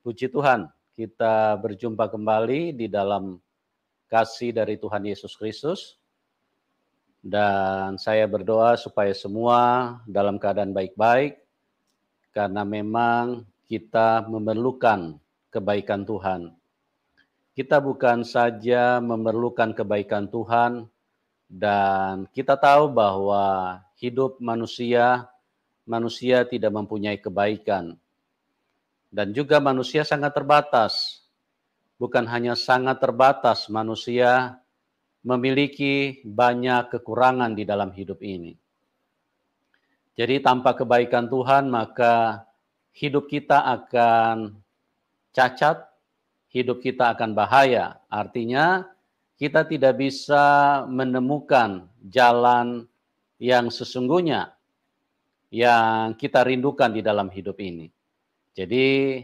Puji Tuhan, kita berjumpa kembali di dalam kasih dari Tuhan Yesus Kristus. Dan saya berdoa supaya semua dalam keadaan baik-baik, karena memang kita memerlukan kebaikan Tuhan. Kita bukan saja memerlukan kebaikan Tuhan, dan kita tahu bahwa hidup manusia tidak mempunyai kebaikan. Dan juga manusia sangat terbatas. Bukan hanya sangat terbatas, manusia memiliki banyak kekurangan di dalam hidup ini. Jadi tanpa kebaikan Tuhan, maka hidup kita akan cacat, hidup kita akan bahaya. Artinya kita tidak bisa menemukan jalan yang sesungguhnya yang kita rindukan di dalam hidup ini. Jadi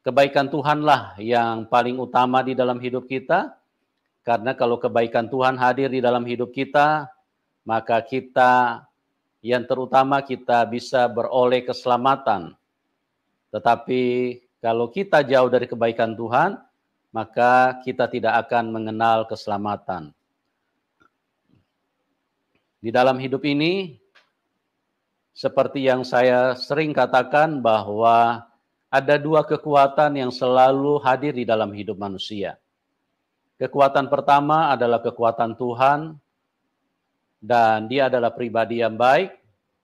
kebaikan Tuhanlah yang paling utama di dalam hidup kita, karena kalau kebaikan Tuhan hadir di dalam hidup kita, maka kita yang terutama kita bisa beroleh keselamatan. Tetapi kalau kita jauh dari kebaikan Tuhan, maka kita tidak akan mengenal keselamatan. Di dalam hidup ini, seperti yang saya sering katakan bahwa ada dua kekuatan yang selalu hadir di dalam hidup manusia. Kekuatan pertama adalah kekuatan Tuhan, dan dia adalah pribadi yang baik.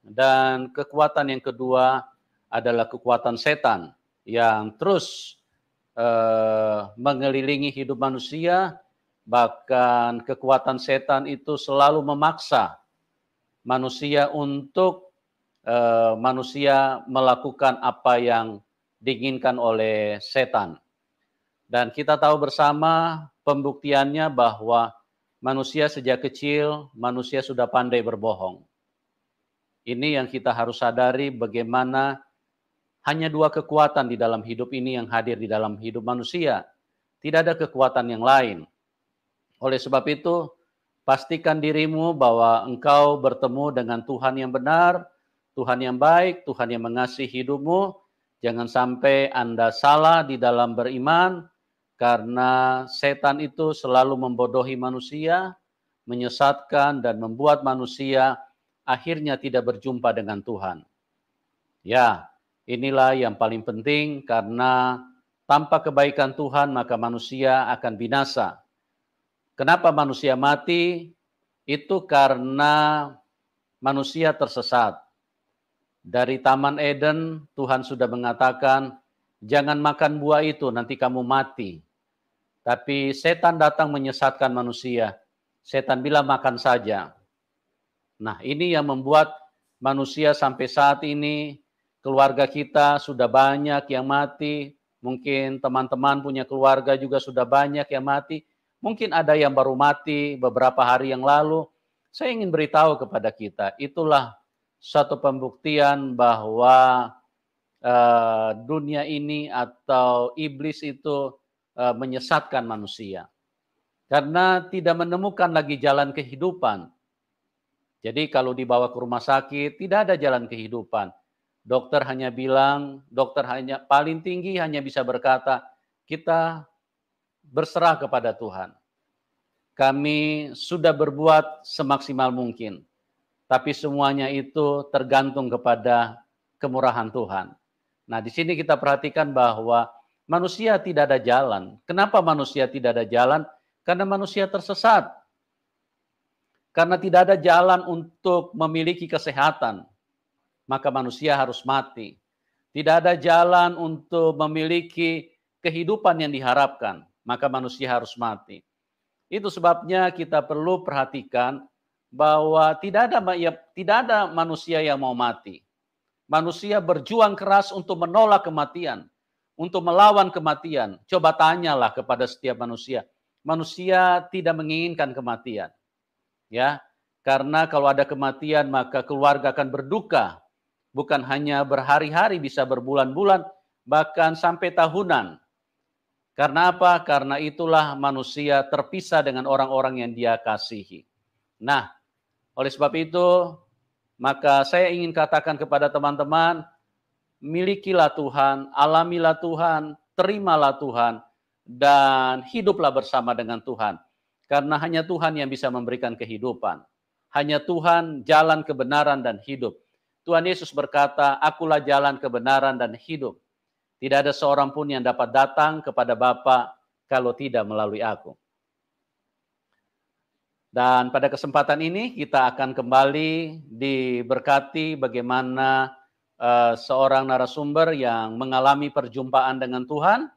Dan kekuatan yang kedua adalah kekuatan setan, yang terus mengelilingi hidup manusia. Bahkan kekuatan setan itu selalu memaksa manusia untuk manusia melakukan apa yang diinginkan oleh setan. Dan kita tahu bersama pembuktiannya bahwa manusia sejak kecil, manusia sudah pandai berbohong. Ini yang kita harus sadari, bagaimana hanya dua kekuatan di dalam hidup ini yang hadir di dalam hidup manusia. Tidak ada kekuatan yang lain. Oleh sebab itu, pastikan dirimu bahwa engkau bertemu dengan Tuhan yang benar, Tuhan yang baik, Tuhan yang mengasihi hidupmu. Jangan sampai Anda salah di dalam beriman, karena setan itu selalu membodohi manusia, menyesatkan dan membuat manusia akhirnya tidak berjumpa dengan Tuhan. Ya, inilah yang paling penting, karena tanpa kebaikan Tuhan maka manusia akan binasa. Kenapa manusia mati? Itu karena manusia tersesat. Dari Taman Eden, Tuhan sudah mengatakan, jangan makan buah itu, nanti kamu mati. Tapi setan datang menyesatkan manusia. Setan bilang makan saja. Nah, ini yang membuat manusia sampai saat ini, keluarga kita sudah banyak yang mati. Mungkin teman-teman punya keluarga juga sudah banyak yang mati. Mungkin ada yang baru mati beberapa hari yang lalu. Saya ingin beritahu kepada kita, itulah satu pembuktian bahwa dunia ini atau iblis itu menyesatkan manusia. Karena tidak menemukan lagi jalan kehidupan. Jadi kalau dibawa ke rumah sakit, tidak ada jalan kehidupan. Dokter hanya paling tinggi hanya bisa berkata, kita berserah kepada Tuhan. Kami sudah berbuat semaksimal mungkin. Tapi semuanya itu tergantung kepada kemurahan Tuhan. Nah, di sini kita perhatikan bahwa manusia tidak ada jalan. Kenapa manusia tidak ada jalan? Karena manusia tersesat. Karena tidak ada jalan untuk memiliki kesehatan, maka manusia harus mati. Tidak ada jalan untuk memiliki kehidupan yang diharapkan, maka manusia harus mati. Itu sebabnya kita perlu perhatikan bahwa tidak ada manusia yang mau mati. Manusia berjuang keras untuk menolak kematian, untuk melawan kematian. Coba tanyalah kepada setiap manusia. Manusia tidak menginginkan kematian. Ya, karena kalau ada kematian maka keluarga akan berduka. Bukan hanya berhari-hari, bisa berbulan-bulan, bahkan sampai tahunan. Karena apa? Karena itulah manusia terpisah dengan orang-orang yang dia kasihi. Nah, oleh sebab itu, maka saya ingin katakan kepada teman-teman, milikilah Tuhan, alamilah Tuhan, terimalah Tuhan, dan hiduplah bersama dengan Tuhan. Karena hanya Tuhan yang bisa memberikan kehidupan. Hanya Tuhan jalan kebenaran dan hidup. Tuhan Yesus berkata, akulah jalan kebenaran dan hidup. Tidak ada seorang pun yang dapat datang kepada Bapa kalau tidak melalui aku. Dan pada kesempatan ini kita akan kembali diberkati bagaimana seorang narasumber yang mengalami perjumpaan dengan Tuhan,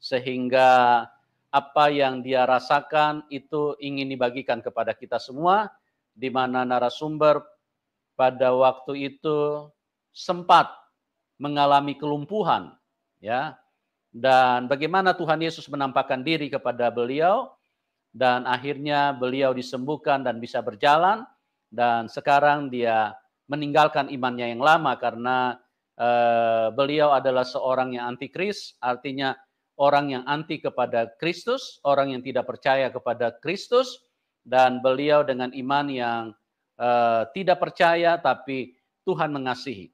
sehingga apa yang dia rasakan itu ingin dibagikan kepada kita semua, di mana narasumber pada waktu itu sempat mengalami kelumpuhan, ya, dan bagaimana Tuhan Yesus menampakkan diri kepada beliau, dan akhirnya beliau disembuhkan dan bisa berjalan, dan sekarang dia meninggalkan imannya yang lama karena beliau adalah seorang yang antikris, artinya orang yang anti kepada Kristus, orang yang tidak percaya kepada Kristus, dan beliau dengan iman yang tidak percaya tapi Tuhan mengasihi.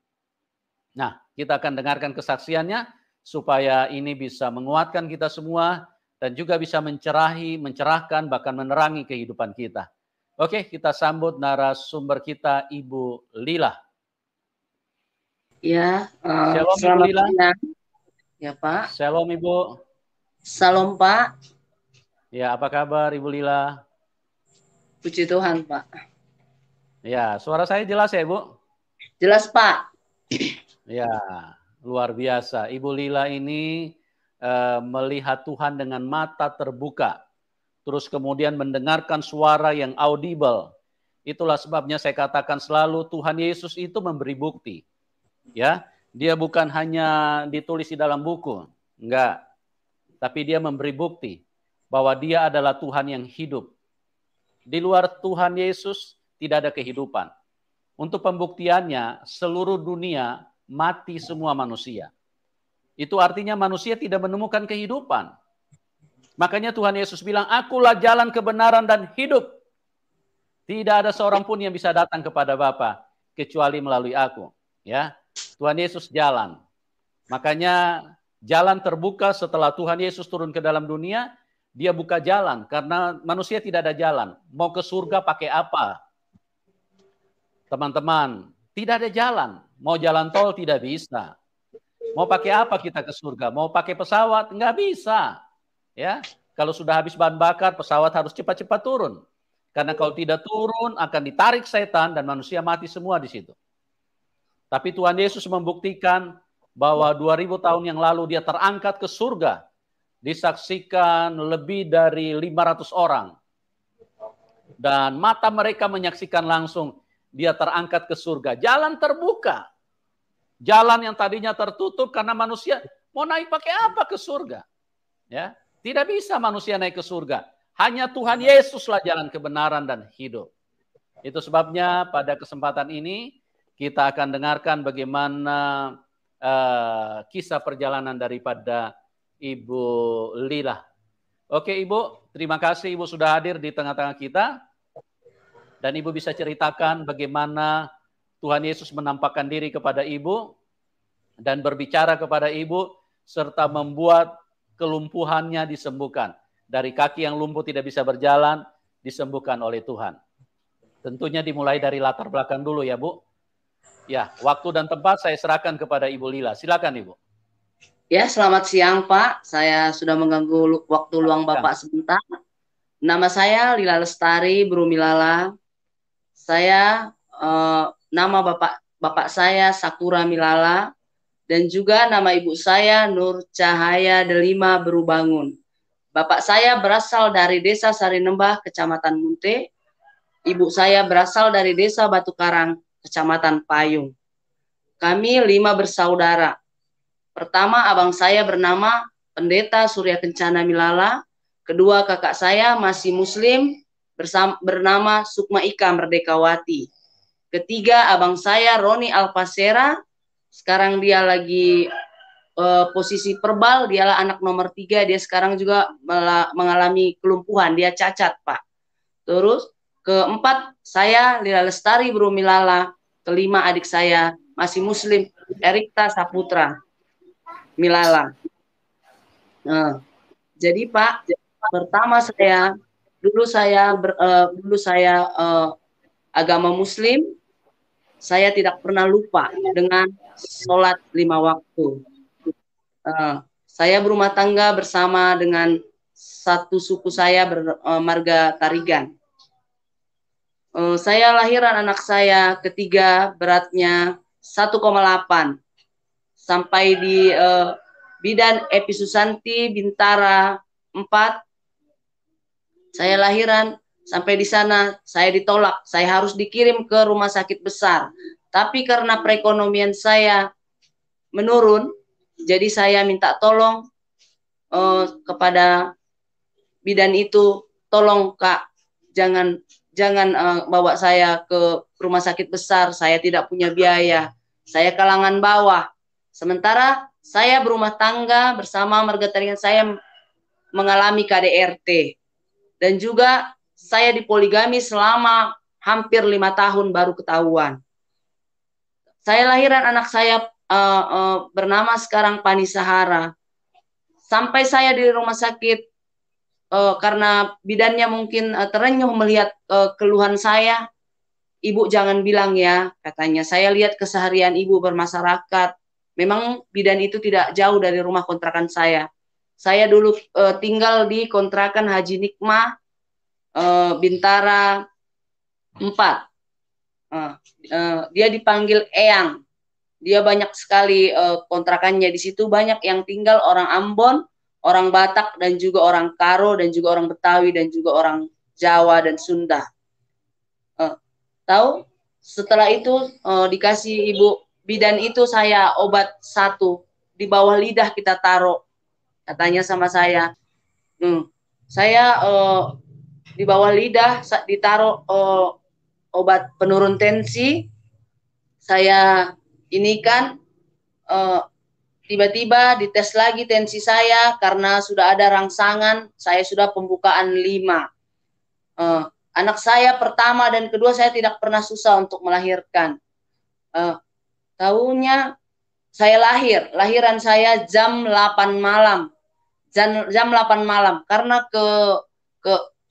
Nah, kita akan dengarkan kesaksiannya supaya ini bisa menguatkan kita semua dan juga bisa mencerahkan, bahkan menerangi kehidupan kita. Oke, kita sambut narasumber kita, Ibu Lila. Ya, Shalom selamat Ibu Lila. siang. Ya Pak. Shalom Ibu. Salam Pak. Ya, apa kabar Ibu Lila? Puji Tuhan Pak. Ya, suara saya jelas ya Ibu? Jelas Pak. Ya, luar biasa. Ibu Lila ini melihat Tuhan dengan mata terbuka. Terus kemudian mendengarkan suara yang audible. Itulah sebabnya saya katakan selalu Tuhan Yesus itu memberi bukti. Ya, dia bukan hanya ditulis di dalam buku, enggak. Tapi dia memberi bukti bahwa dia adalah Tuhan yang hidup. Di luar Tuhan Yesus tidak ada kehidupan. Untuk pembuktiannya, seluruh dunia mati semua manusia. Itu artinya manusia tidak menemukan kehidupan. Makanya Tuhan Yesus bilang, akulah jalan kebenaran dan hidup. Tidak ada seorang pun yang bisa datang kepada Bapa kecuali melalui aku. Ya, Tuhan Yesus jalan. Makanya jalan terbuka setelah Tuhan Yesus turun ke dalam dunia, dia buka jalan karena manusia tidak ada jalan. Mau ke surga pakai apa? Teman-teman, tidak ada jalan. Mau jalan tol tidak bisa. Mau pakai apa kita ke surga? Mau pakai pesawat? Nggak bisa. Ya, kalau sudah habis bahan bakar, pesawat harus cepat-cepat turun. Karena kalau tidak turun akan ditarik setan dan manusia mati semua di situ. Tapi Tuhan Yesus membuktikan bahwa 2000 tahun yang lalu dia terangkat ke surga. Disaksikan lebih dari 500 orang. Dan mata mereka menyaksikan langsung dia terangkat ke surga. Jalan terbuka. Jalan yang tadinya tertutup karena manusia mau naik pakai apa ke surga? Ya, tidak bisa manusia naik ke surga. Hanya Tuhan Yesuslah jalan kebenaran dan hidup. Itu sebabnya pada kesempatan ini kita akan dengarkan bagaimana kisah perjalanan daripada Ibu Lila. Oke Ibu, terima kasih Ibu sudah hadir di tengah-tengah kita. Dan Ibu bisa ceritakan bagaimana Tuhan Yesus menampakkan diri kepada Ibu dan berbicara kepada Ibu serta membuat kelumpuhannya disembuhkan. Dari kaki yang lumpuh tidak bisa berjalan, disembuhkan oleh Tuhan. Tentunya dimulai dari latar belakang dulu ya Bu. Ya, waktu dan tempat saya serahkan kepada Ibu Lila. Silakan Ibu. Ya, selamat siang Pak. Saya sudah mengganggu waktu luang Bapak sebentar. Nama saya Lila Lestari Brumilala. Saya nama bapak saya Sakura Milala dan juga nama ibu saya Nur Cahaya Delima Berubangun. Bapak saya berasal dari Desa Sarinembah, Kecamatan Munte. Ibu saya berasal dari Desa Batu Karang, Kecamatan Payung. Kami 5 bersaudara. Pertama, abang saya bernama Pendeta Surya Kencana Milala. Kedua, kakak saya masih Muslim bernama Sukma Ika Merdekawati. Ketiga, abang saya Roni Alpasera. Sekarang dia lagi posisi perbal, dialah anak nomor 3. Dia sekarang juga mengalami kelumpuhan, dia cacat Pak. Terus keempat, saya Lila Lestari Brumilala. Kelima, adik saya masih Muslim, Erikta Saputra Milala. Nah, jadi Pak, pertama dulu saya agama Muslim, saya tidak pernah lupa dengan sholat 5 waktu. Saya berumah tangga bersama dengan satu suku saya marga Tarigan. Saya lahiran anak saya ketiga beratnya 1,8 sampai di Bidan Epi Susanti Bintara 4. Saya lahiran sampai di sana saya ditolak, saya harus dikirim ke rumah sakit besar. Tapi karena perekonomian saya menurun, jadi saya minta tolong kepada bidan itu, tolong Kak, jangan bawa saya ke rumah sakit besar, saya tidak punya biaya, saya kalangan bawah. Sementara saya berumah tangga bersama marga Tarigan, saya mengalami KDRT dan juga saya dipoligami selama hampir 5 tahun baru ketahuan. Saya lahiran anak saya bernama sekarang Pani Sahara. Sampai saya di rumah sakit karena bidannya mungkin terenyuh melihat keluhan saya. Ibu jangan bilang ya, katanya. Saya lihat keseharian ibu bermasyarakat. Memang bidan itu tidak jauh dari rumah kontrakan saya. Saya dulu tinggal di kontrakan Haji Nikmah, Bintara 4. Dia dipanggil Eyang. Dia banyak sekali kontrakannya di situ, banyak yang tinggal orang Ambon, orang Batak, dan juga orang Karo, dan juga orang Betawi, dan juga orang Jawa dan Sunda. Tahu? Setelah itu dikasih ibu bidan itu saya obat satu di bawah lidah kita taruh, katanya sama saya. Saya di bawah lidah ditaruh obat penurun tensi. Saya ini kan tiba-tiba dites lagi tensi saya karena sudah ada rangsangan, saya sudah pembukaan 5. Anak saya pertama dan kedua saya tidak pernah susah untuk melahirkan. Tahunya saya lahiran saya jam 8 malam. Jam 8 malam karena ke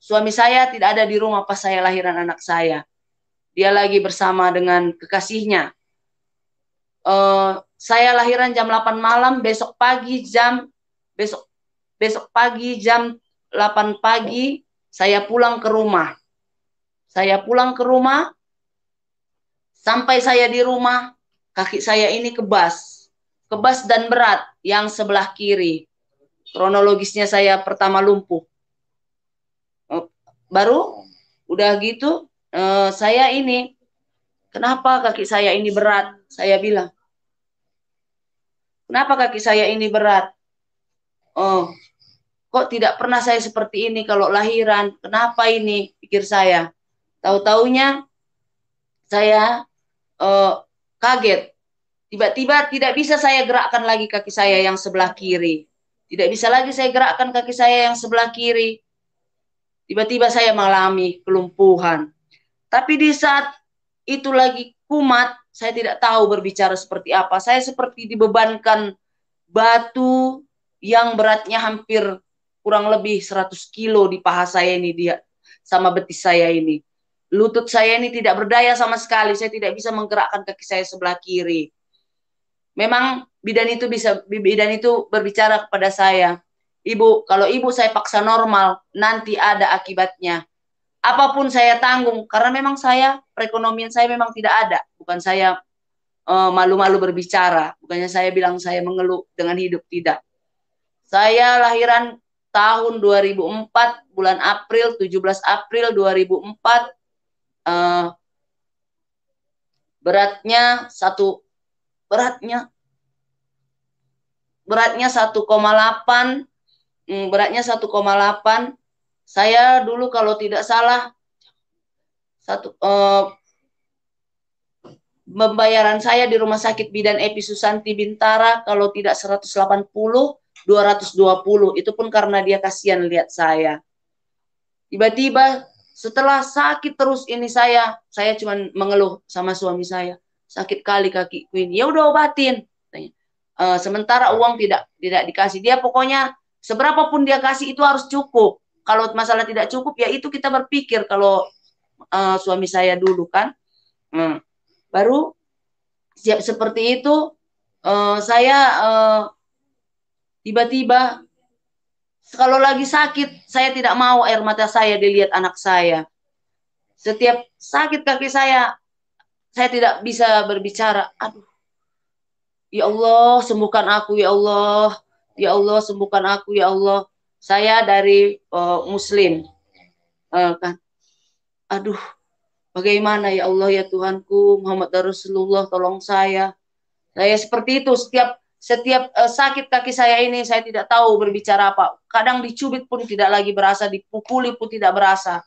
suami saya tidak ada di rumah pas saya lahiran anak saya. Dia lagi bersama dengan kekasihnya. Saya lahiran jam 8 malam, besok pagi jam 8 pagi saya pulang ke rumah. Sampai saya di rumah, kaki saya ini kebas dan berat yang sebelah kiri. Kronologisnya saya pertama lumpuh. Baru udah gitu saya ini, kenapa kaki saya ini berat? Saya bilang, kenapa kaki saya ini berat? Kok tidak pernah saya seperti ini kalau lahiran? Kenapa ini? Pikir saya. Tahu-taunya saya kaget. Tiba-tiba tidak bisa saya gerakkan lagi kaki saya yang sebelah kiri. Tidak bisa lagi saya gerakkan kaki saya yang sebelah kiri. Tiba-tiba saya mengalami kelumpuhan. Tapi di saat itu lagi kumat, saya tidak tahu berbicara seperti apa. Saya seperti dibebankan batu yang beratnya hampir kurang lebih 100 kilo di paha saya ini, dia sama betis saya ini. Lutut saya ini tidak berdaya sama sekali. Saya tidak bisa menggerakkan kaki saya sebelah kiri. Memang bidan itu berbicara kepada saya, Ibu, kalau ibu saya paksa normal, nanti ada akibatnya. Apapun saya tanggung, karena memang perekonomian saya memang tidak ada. Bukan saya malu-malu berbicara, bukannya saya bilang saya mengeluh dengan hidup, tidak. Saya lahiran tahun 2004, bulan April, 17 April 2004, beratnya 1,8, beratnya 1,8. Saya dulu kalau tidak salah pembayaran saya di Rumah Sakit Bidan Epi Susanti Bintara kalau tidak 180, 220. Itu pun karena dia kasihan lihat saya. Tiba-tiba setelah sakit terus ini saya cuma mengeluh sama suami saya, sakit kali kakiku ini. Ya udah obatin. Sementara uang tidak dikasih. Dia pokoknya Seberapapun dia kasih itu harus cukup. Kalau masalah tidak cukup, ya itu kita berpikir kalau suami saya dulu kan. Baru siap seperti itu, saya tiba-tiba kalau lagi sakit, saya tidak mau air mata saya dilihat anak saya. Setiap sakit kaki saya tidak bisa berbicara. Aduh, ya Allah, sembuhkan aku, ya Allah. Ya Allah, sembuhkan aku, ya Allah. Saya dari Muslim. Kan. Aduh, bagaimana ya Allah, ya Tuhanku, Muhammad Rasulullah, tolong saya. Saya seperti itu, setiap sakit kaki saya ini, saya tidak tahu berbicara apa. Kadang dicubit pun tidak lagi berasa, dipukuli pun tidak berasa.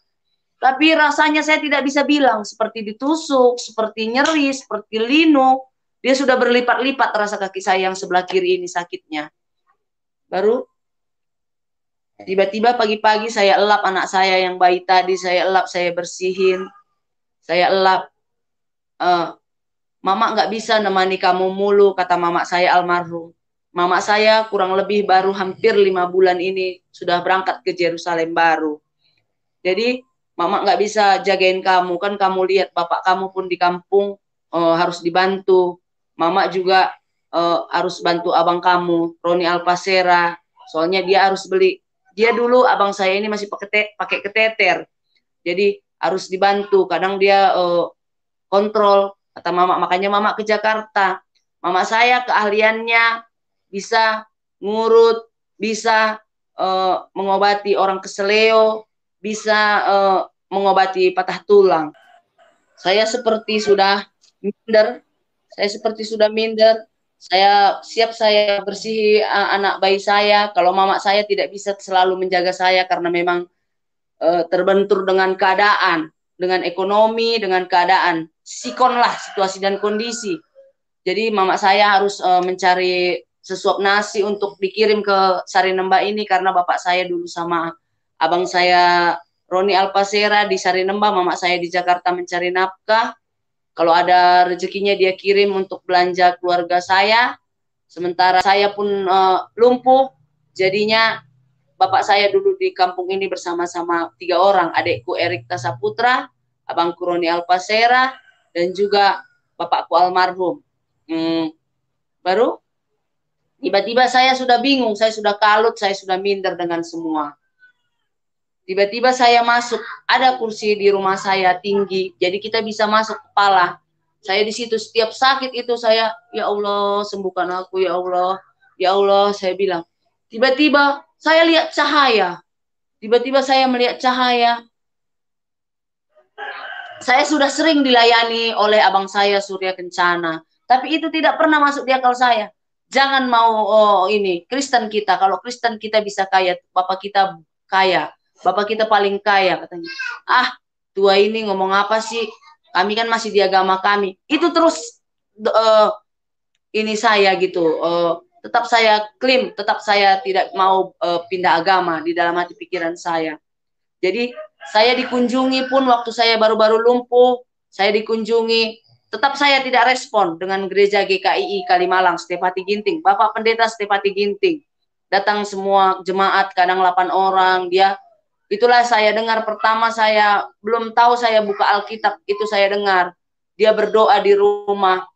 Tapi rasanya saya tidak bisa bilang, seperti ditusuk, seperti nyeri, seperti linu. Dia sudah berlipat-lipat rasa kaki saya yang sebelah kiri ini sakitnya. Baru tiba-tiba pagi-pagi saya elap anak saya yang bayi tadi, saya elap, saya bersihin, saya elap. Mama nggak bisa nemani kamu mulu, kata mama saya almarhum. Mama saya kurang lebih baru hampir 5 bulan ini sudah berangkat ke Yerusalem baru. Jadi mama nggak bisa jagain kamu, kan kamu lihat bapak kamu pun di kampung harus dibantu. Mama juga harus bantu abang kamu, Roni Alpasera. Soalnya dia harus beli. Dia dulu abang saya ini masih pakai keteter. Jadi harus dibantu. Kadang dia kontrol, kata mama. Makanya mama ke Jakarta. Mama saya keahliannya bisa ngurut, bisa mengobati orang keseleo, bisa mengobati patah tulang. Saya seperti sudah minder. Saya siap saya bersih anak bayi saya. Kalau mama saya tidak bisa selalu menjaga saya karena memang terbentur dengan keadaan, dengan ekonomi, dengan keadaan. Sikon lah situasi dan kondisi. Jadi mama saya harus mencari sesuap nasi untuk dikirim ke Sarinemba ini karena bapak saya dulu sama abang saya Roni Alpasera di Sarinemba, mama saya di Jakarta mencari nafkah. Kalau ada rezekinya dia kirim untuk belanja keluarga saya. Sementara saya pun lumpuh, jadinya bapak saya dulu di kampung ini bersama-sama 3 orang, adikku Erik Tasaputra, abangku Roni Alpasera, dan juga bapakku almarhum. Baru tiba-tiba saya sudah bingung, saya sudah kalut, saya sudah minder dengan semua. Tiba-tiba saya masuk, ada kursi di rumah saya tinggi, jadi kita bisa masuk kepala. Saya di situ setiap sakit itu saya, ya Allah sembuhkan aku, ya Allah saya bilang. Tiba-tiba saya lihat cahaya, tiba-tiba saya melihat cahaya. Saya sudah sering dilayani oleh abang saya Surya Kencana, tapi itu tidak pernah masuk di akal saya. Jangan mau ini Kristen kita, kalau Kristen kita bisa kaya, bapak kita kaya. Bapak kita paling kaya katanya. Ah, tua ini ngomong apa sih? Kami kan masih di agama kami. Itu terus ini saya gitu. Tetap saya klaim, tetap saya tidak mau pindah agama di dalam hati pikiran saya. Jadi saya dikunjungi pun waktu saya baru-baru lumpuh, saya dikunjungi. Tetap saya tidak respon dengan gereja GKII Kalimalang, Stepati Ginting. Bapak Pendeta Stepati Ginting. Datang semua jemaat, kadang 8 orang, dia. Itulah saya dengar pertama, saya belum tahu saya buka Alkitab, itu saya dengar. Dia berdoa di rumah.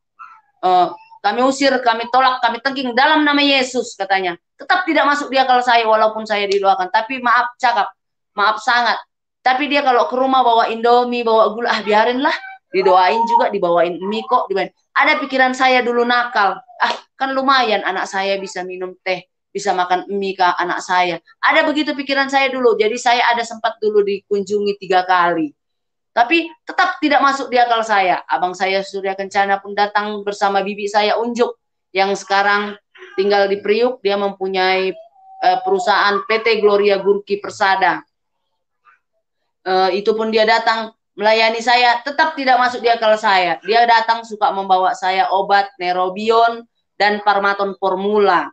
Kami usir, kami tolak, kami tengking dalam nama Yesus katanya. Tetap tidak masuk di akal saya walaupun saya didoakan. Tapi maaf cakap, maaf sangat. Tapi dia kalau ke rumah bawa Indomie, bawa gula, biarinlah. Didoain juga, dibawain mie kok. Ada pikiran saya dulu nakal. Kan lumayan anak saya bisa minum teh, bisa makan mie ke anak saya. Ada begitu pikiran saya dulu. Jadi saya ada sempat dulu dikunjungi 3 kali. Tapi tetap tidak masuk di akal saya. Abang saya Surya Kencana pun datang bersama bibi saya Unjuk, yang sekarang tinggal di Priuk. Dia mempunyai perusahaan PT Gloria Gurki Persada. Itu pun dia datang melayani saya, tetap tidak masuk di akal saya. Dia datang suka membawa saya obat Nerobion dan Parmaton Formula.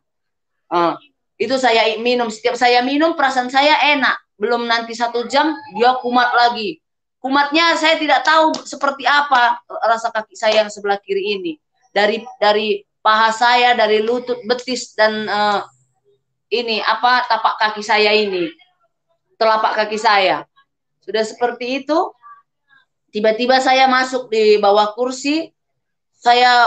Itu saya minum. Setiap saya minum perasaan saya enak. Belum nanti 1 jam dia kumat lagi. Kumatnya saya tidak tahu seperti apa rasa kaki saya yang sebelah kiri ini. Dari paha saya, dari lutut, betis dan ini apa tapak kaki saya ini, telapak kaki saya. Sudah seperti itu, tiba-tiba saya masuk di bawah kursi. Saya,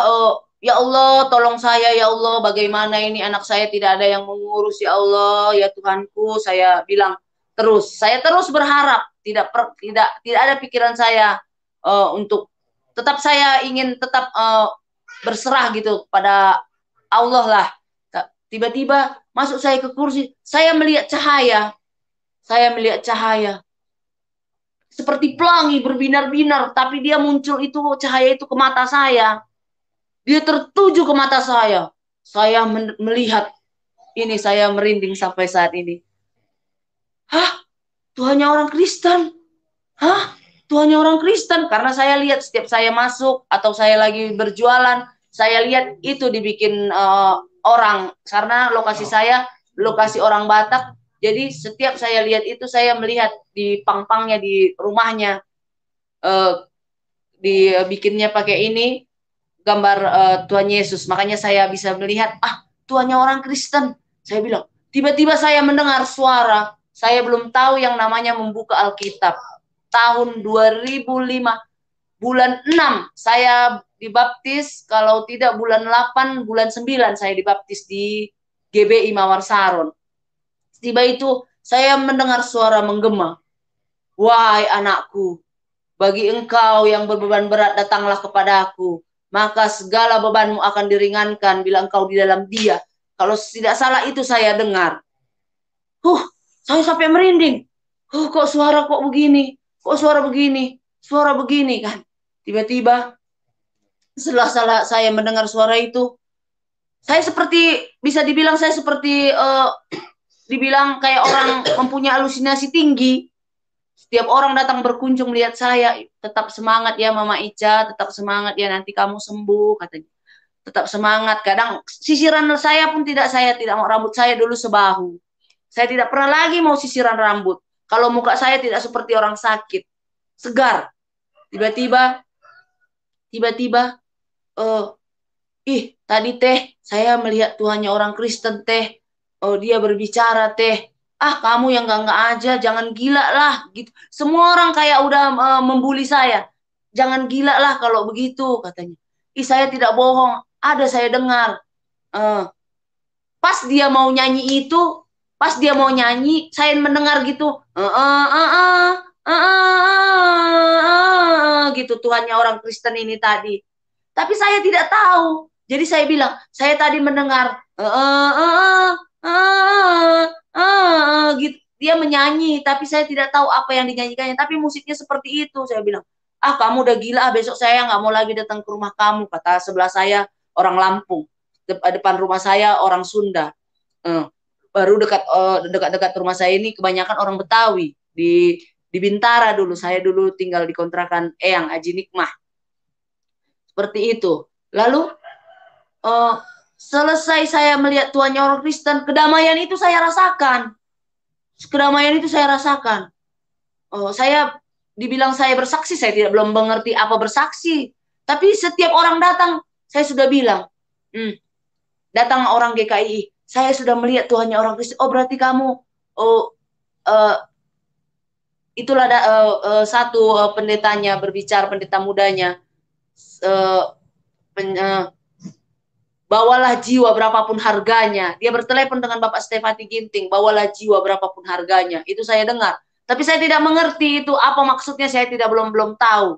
ya Allah, tolong saya, ya Allah, bagaimana ini anak saya tidak ada yang mengurus, ya Allah, ya Tuhanku. Saya bilang terus, saya terus berharap, tidak ada pikiran saya untuk tetap saya ingin tetap berserah gitu pada Allah lah. Tiba-tiba masuk saya ke kursi, saya melihat cahaya, seperti pelangi berbinar-binar, tapi dia muncul itu cahaya itu ke mata saya. Dia tertuju ke mata saya. Saya melihat ini, saya merinding sampai saat ini. Hah? Tuhannya orang Kristen? Hah? Tuhannya orang Kristen? Karena saya lihat setiap saya masuk atau saya lagi berjualan, saya lihat itu dibikin orang. Karena lokasi saya, lokasi orang Batak. Jadi setiap saya lihat itu, saya melihat di pangpangnya, di rumahnya, dibikinnya pakai ini, gambar Tuhan Yesus. Makanya saya bisa melihat, Tuhannya orang Kristen. Saya bilang, tiba-tiba saya mendengar suara. Saya belum tahu yang namanya membuka Alkitab. Tahun 2005, bulan 6, saya dibaptis. Kalau tidak bulan 8, bulan 9, saya dibaptis di GBI Mawar Saron. Tiba itu, saya mendengar suara menggema. Wahai anakku, bagi engkau yang berbeban berat, datanglah kepadaku. Maka segala bebanmu akan diringankan bila engkau di dalam Dia. Kalau tidak salah itu saya dengar. Saya sampai merinding. Kok suara kok begini? Kok suara begini? Suara begini kan. Tiba-tiba setelah saya mendengar suara itu, saya seperti, bisa dibilang saya seperti dibilang kayak orang mempunyai halusinasi tinggi. Setiap orang datang berkunjung lihat saya, tetap semangat ya Mama Ica, tetap semangat ya, nanti kamu sembuh, katanya. Tetap semangat. Kadang sisiran saya pun saya tidak mau, rambut saya dulu sebahu. Saya tidak pernah lagi mau sisiran rambut. Kalau muka saya tidak seperti orang sakit, segar. Tiba-tiba, tadi teh saya melihat Tuhannya orang Kristen teh. Dia berbicara teh. Kamu yang enggak aja, jangan gila lah gitu. Semua orang kayak udah membuli saya. Jangan gila lah kalau begitu, katanya. Saya tidak bohong, ada saya dengar. Pas dia mau nyanyi itu, saya mendengar gitu. Gitu Tuhannya orang Kristen ini tadi. Tapi saya tidak tahu. Jadi saya bilang, saya tadi mendengar gitu. Dia menyanyi, tapi saya tidak tahu apa yang dinyanyikannya. Tapi musiknya seperti itu. Saya bilang, kamu udah gila, besok saya nggak mau lagi datang ke rumah kamu. Kata sebelah saya orang Lampung, depan rumah saya orang Sunda. Baru dekat rumah saya ini kebanyakan orang Betawi. Di Bintara dulu, saya dulu tinggal di kontrakan Eyang Aji Nikmah. Seperti itu. Lalu selesai saya melihat Tuhannya orang Kristen, kedamaian itu saya rasakan. Saya dibilang saya bersaksi, saya belum mengerti apa bersaksi. Tapi setiap orang datang, saya sudah bilang, datang orang GKI, saya sudah melihat Tuhannya orang Kristen. Berarti kamu, itulah satu pendetanya berbicara, pendeta mudanya. Bawalah jiwa berapapun harganya. Dia bertelepon dengan Bapak Stefati Ginting, bawalah jiwa berapapun harganya. Itu saya dengar. Tapi saya tidak mengerti itu apa maksudnya, saya belum tahu.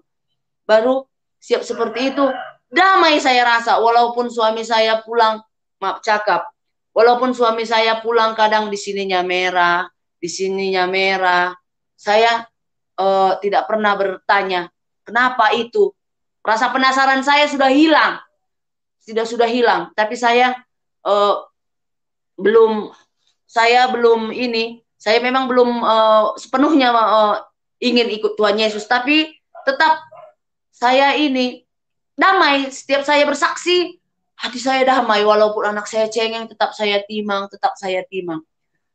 Baru siap seperti itu, damai saya rasa. Walaupun suami saya pulang, walaupun suami saya pulang kadang di sininya merah, saya tidak pernah bertanya, kenapa itu? Rasa penasaran saya sudah hilang. Tapi saya memang belum sepenuhnya ingin ikut Tuhan Yesus, tapi tetap saya ini damai. Setiap saya bersaksi, hati saya damai, walaupun anak saya cengeng, tetap saya timang.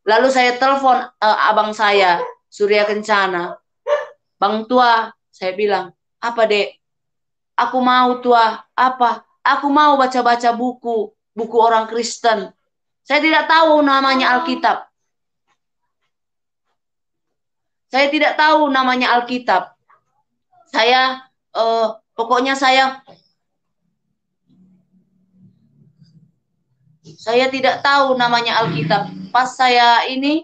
Lalu saya telepon abang saya, Surya Kencana. Bang Tua, saya bilang, apa dek? Aku mau Tua, apa? Aku mau baca-baca buku orang Kristen. Saya tidak tahu namanya Alkitab. Saya tidak tahu namanya Alkitab. Pokoknya saya tidak tahu namanya Alkitab. Pas saya ini,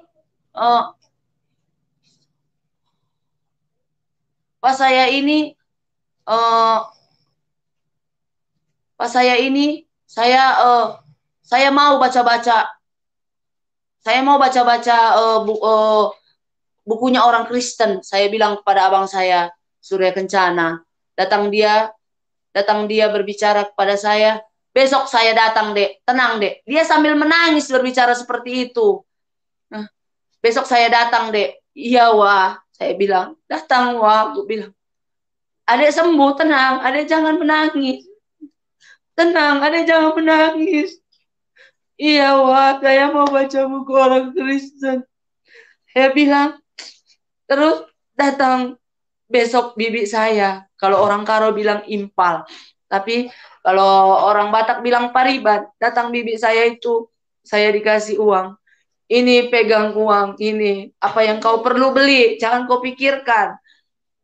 saya mau baca-baca. Saya mau baca-baca bukunya orang Kristen. Saya bilang kepada abang saya, Surya Kencana. Datang dia berbicara kepada saya. Besok saya datang, Dek. Tenang, Dek. Dia sambil menangis berbicara seperti itu. Nah, besok saya datang, Dek. Iya, Wah. Saya bilang, datang, Wah. Aku bilang, Adek sembuh, tenang. Adek jangan menangis. Tenang, Adek jangan menangis. Iya, Wah. Saya mau baca buku orang Kristen. Saya bilang, terus datang besok bibi saya. Kalau orang Karo bilang impal. Tapi kalau orang Batak bilang pariban. Datang bibi saya itu, saya dikasih uang. Ini pegang uang, ini. Apa yang kau perlu beli, jangan kau pikirkan.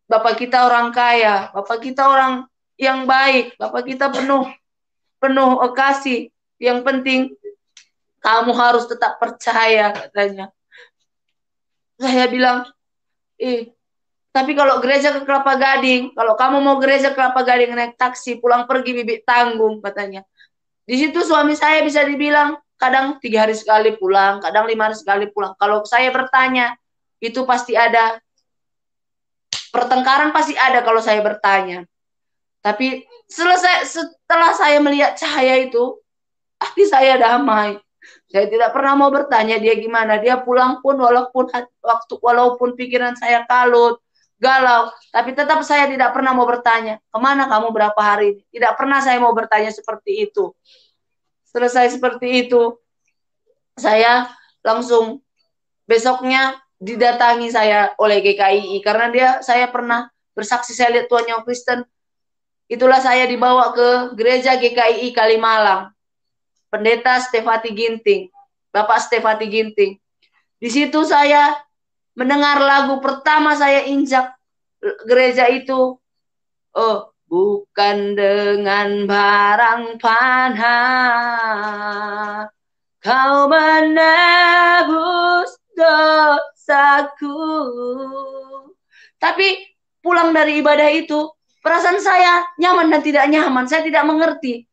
Bapak kita orang kaya, Bapak kita orang yang baik, Bapak kita penuh kasih. Yang penting, kamu harus tetap percaya, katanya. Saya bilang, tapi kalau gereja ke Kelapa Gading, kalau kamu mau gereja ke Kelapa Gading naik taksi, pulang pergi bibi tanggung, katanya. Di situ suami saya bisa dibilang kadang 3 hari sekali pulang, kadang 5 hari sekali pulang. Kalau saya bertanya, itu pasti ada pertengkaran, pasti ada kalau saya bertanya. Tapi setelah saya melihat cahaya itu, hati saya damai. Saya tidak pernah mau bertanya dia gimana. Dia pulang pun walaupun pikiran saya kalut, galau, tapi tetap saya tidak pernah mau bertanya, kemana kamu berapa hari ini? Tidak pernah saya mau bertanya seperti itu. Selesai seperti itu, saya langsung besoknya didatangi saya oleh GKII karena saya pernah bersaksi, saya lihat Tuhan yang Kristen. Itulah saya dibawa ke gereja GKII Kalimalang. Pendeta Stefati Ginting, Bapak Stefati Ginting. Di situ saya mendengar lagu pertama saya injak gereja itu. Bukan dengan barang panah kau menebus dosaku. Tapi pulang dari ibadah itu, perasaan saya nyaman dan tidak nyaman. Saya tidak mengerti.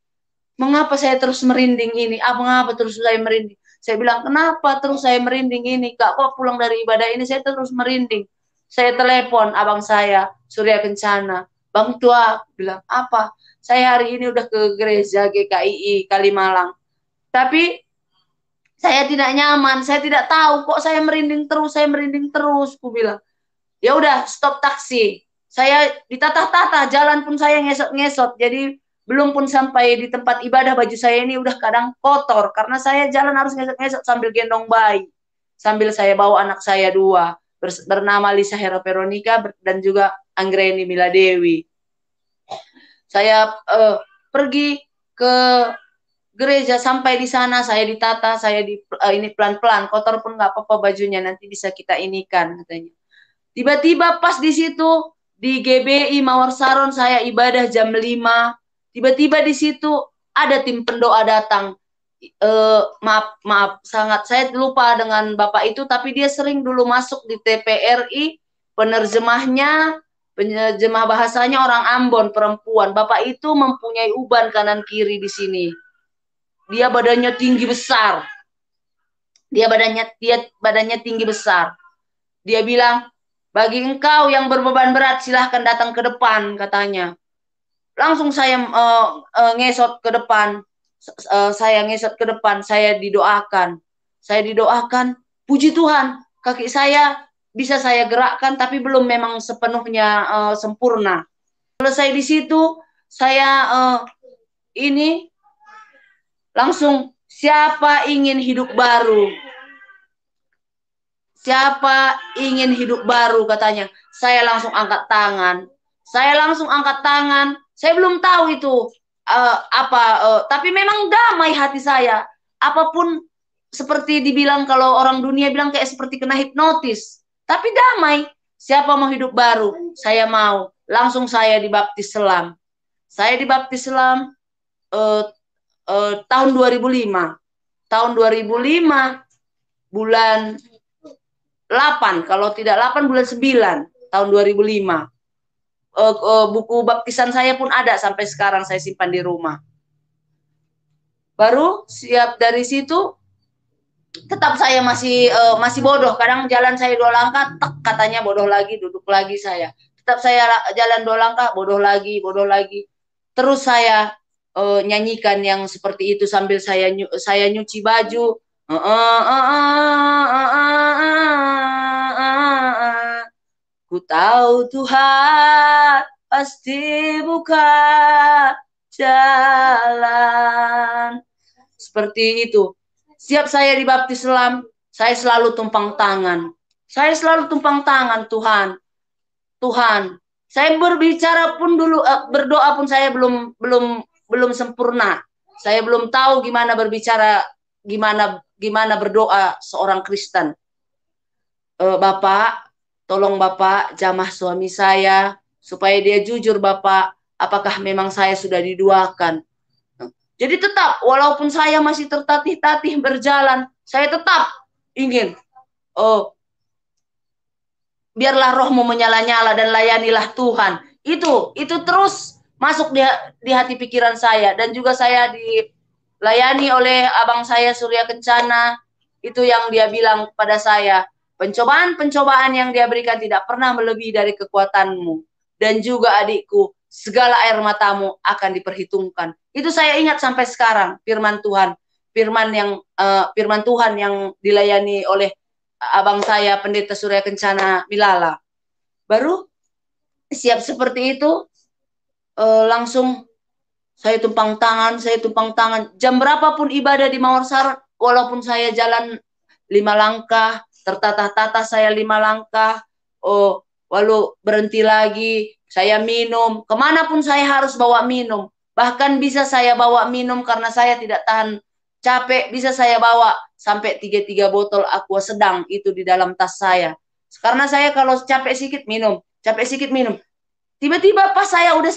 Mengapa saya terus merinding ini? Mengapa terus saya merinding? Saya bilang, kenapa terus saya merinding ini? Kak, kok pulang dari ibadah ini saya terus merinding? Saya telepon abang saya, Surya Kencana. Bang Tua, bilang, apa? Saya hari ini udah ke gereja GKII Kalimalang. Tapi saya tidak nyaman, saya tidak tahu kok saya merinding terus, ku bilang. Ya udah, stop taksi. Saya ditatah-tatah, jalan pun saya ngesot-ngesot. Jadi belum pun sampai di tempat ibadah, baju saya ini udah kadang kotor karena saya jalan harus ngesot-ngesot sambil gendong bayi. Sambil saya bawa anak saya 2, bernama Lisa Hera Veronica dan juga Anggreni Mila Dewi. Saya pergi ke gereja, sampai di sana saya ditata, saya ini pelan-pelan, kotor pun nggak apa-apa bajunya, nanti bisa kita inikan, katanya. Tiba-tiba pas di situ di GBI Mawar Saron saya ibadah jam 5. Tiba-tiba di situ ada tim pendoa datang. Maaf, sangat saya lupa dengan Bapak itu, tapi dia sering dulu masuk di TPRI, penerjemah bahasanya orang Ambon, perempuan. Bapak itu mempunyai uban kanan kiri di sini. Dia badannya tinggi besar. Dia badannya tinggi besar. Dia bilang, bagi engkau yang berbeban berat silahkan datang ke depan, katanya. Langsung saya ngesot ke depan. Saya ngesot ke depan, saya didoakan. Puji Tuhan, kaki saya bisa saya gerakkan, tapi belum memang sepenuhnya sempurna. Selesai di situ, saya ini langsung, siapa ingin hidup baru? Siapa ingin hidup baru, katanya. Saya langsung angkat tangan. Saya belum tahu itu tapi memang damai hati saya. Apapun seperti dibilang kalau orang dunia bilang kayak seperti kena hipnotis. Tapi damai. Siapa mau hidup baru? Saya mau. Langsung saya dibaptis selam. Saya dibaptis selam tahun 2005. Tahun 2005 bulan 8, kalau tidak 8 bulan 9 tahun 2005. Buku baptisan saya pun ada sampai sekarang, saya simpan di rumah. Baru siap dari situ, tetap saya masih bodoh. Kadang jalan saya 2 langkah, tek, katanya bodoh lagi, duduk lagi saya. Tetap saya jalan 2 langkah, bodoh lagi, bodoh lagi. Terus saya nyanyikan yang seperti itu sambil saya nyuci baju. Ku tahu Tuhan pasti buka jalan. Seperti itu. Setiap saya dibaptis selam, saya selalu tumpang tangan. Saya selalu tumpang tangan, Tuhan. Tuhan. Saya berbicara pun dulu, berdoa pun saya belum sempurna. Saya belum tahu gimana berbicara, gimana berdoa seorang Kristen. Bapak, tolong Bapak jamah suami saya supaya dia jujur, Bapak. Apakah memang saya sudah diduakan? Jadi tetap, walaupun saya masih tertatih-tatih berjalan, saya tetap ingin, biarlah rohmu menyala-nyala dan layanilah Tuhan. Itu terus masuk di hati pikiran saya. Dan juga saya dilayani oleh abang saya Surya Kencana. Itu yang dia bilang pada saya, pencobaan-pencobaan yang dia berikan tidak pernah melebihi dari kekuatanmu. Dan juga adikku, segala air matamu akan diperhitungkan. Itu saya ingat sampai sekarang, firman Tuhan. Firman Tuhan yang dilayani oleh abang saya Pendeta Surya Kencana Milala. Baru siap seperti itu, langsung saya tumpang tangan. Jam berapapun ibadah di Mawarsara, walaupun saya jalan 5 langkah, tertatah-tatah saya 5 langkah, lalu berhenti lagi, saya minum. Kemanapun saya harus bawa minum. Bahkan bisa saya bawa minum karena saya tidak tahan capek, bisa saya bawa sampai 3 botol aqua sedang itu di dalam tas saya. Karena saya kalau capek sedikit minum. Tiba-tiba pas saya udah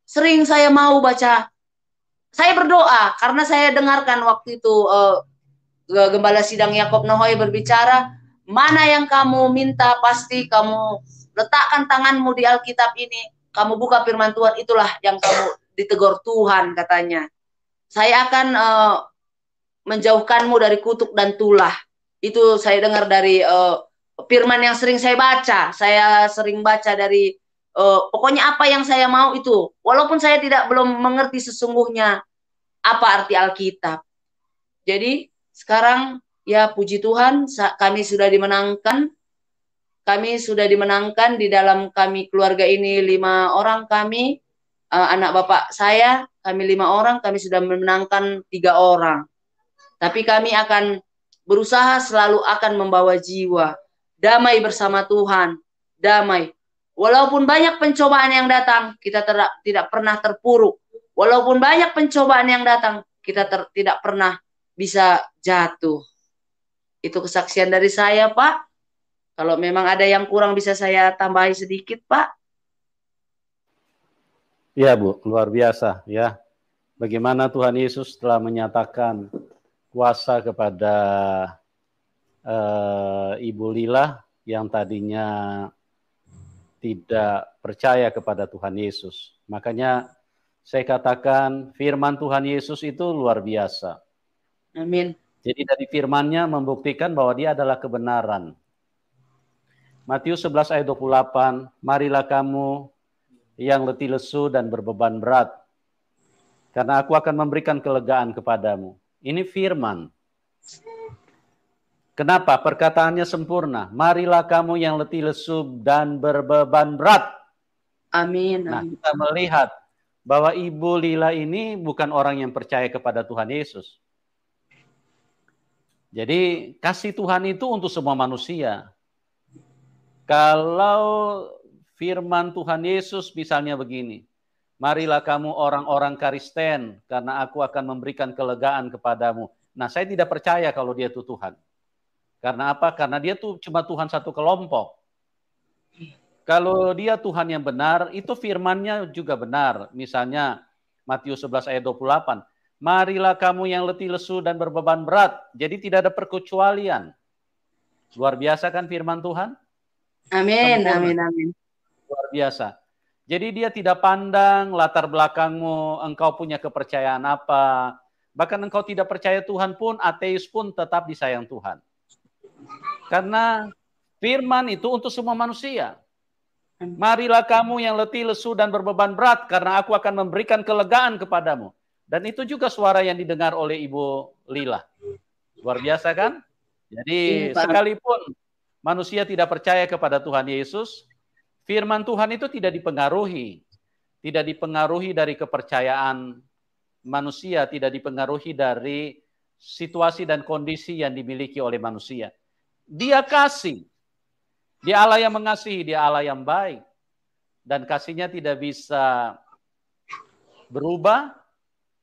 sering saya mau baca, saya berdoa karena saya dengarkan waktu itu Gembala Sidang Yakob Nohoy berbicara, mana yang kamu minta pasti kamu letakkan tanganmu di Alkitab ini, kamu buka firman Tuhan, itulah yang kamu ditegur Tuhan katanya. Saya akan menjauhkanmu dari kutuk dan tulah. Itu saya dengar dari firman yang sering saya baca. Saya sering baca dari pokoknya apa yang saya mau itu. Walaupun saya belum mengerti sesungguhnya apa arti Alkitab. Jadi sekarang ya puji Tuhan, kami sudah dimenangkan. Kami sudah dimenangkan di dalam kami keluarga ini 5 orang kami. Anak bapak saya, kami 5 orang, kami sudah memenangkan 3 orang. Tapi kami akan berusaha selalu akan membawa jiwa damai bersama Tuhan, damai. Walaupun banyak pencobaan yang datang, kita tidak pernah terpuruk. Walaupun banyak pencobaan yang datang, kita tidak pernah bisa jatuh. Itu kesaksian dari saya, Pak. Kalau memang ada yang kurang bisa saya tambahi sedikit, Pak. Ya, Bu, luar biasa ya. Bagaimana Tuhan Yesus telah menyatakan kuasa kepada Ibu Lila yang tadinya tidak percaya kepada Tuhan Yesus. Makanya saya katakan firman Tuhan Yesus itu luar biasa. Amin. Jadi dari firman-Nya membuktikan bahwa dia adalah kebenaran. Matius 11 ayat 28, marilah kamu yang letih lesu dan berbeban berat, karena aku akan memberikan kelegaan kepadamu. Ini firman. Kenapa? Perkataannya sempurna. Marilah kamu yang letih lesu dan berbeban berat. Amin. Nah, kita melihat bahwa Ibu Lila ini bukan orang yang percaya kepada Tuhan Yesus. Jadi kasih Tuhan itu untuk semua manusia. Kalau firman Tuhan Yesus misalnya begini, marilah kamu orang-orang Kristen, karena aku akan memberikan kelegaan kepadamu. Nah, saya tidak percaya kalau dia itu Tuhan. Karena apa? Karena dia tuh cuma Tuhan satu kelompok. Kalau dia Tuhan yang benar, itu firman-Nya juga benar. Misalnya Matius 11 ayat 28. Marilah kamu yang letih lesu dan berbeban berat. Jadi tidak ada perkecualian. Luar biasa kan firman Tuhan? Amin, Sempurna. amin, amin. Luar biasa. Jadi dia tidak pandang latar belakangmu, engkau punya kepercayaan apa. Bahkan engkau tidak percaya Tuhan pun, ateis pun tetap disayang Tuhan. Karena firman itu untuk semua manusia. Marilah kamu yang letih, lesu, dan berbeban berat, karena aku akan memberikan kelegaan kepadamu. Dan itu juga suara yang didengar oleh Ibu Lila. Luar biasa kan? Jadi sekalipun manusia tidak percaya kepada Tuhan Yesus, firman Tuhan itu tidak dipengaruhi. Tidak dipengaruhi dari kepercayaan manusia, tidak dipengaruhi dari situasi dan kondisi yang dimiliki oleh manusia. Dia kasih. Dia Allah yang mengasihi, dia Allah yang baik. Dan kasihnya tidak bisa berubah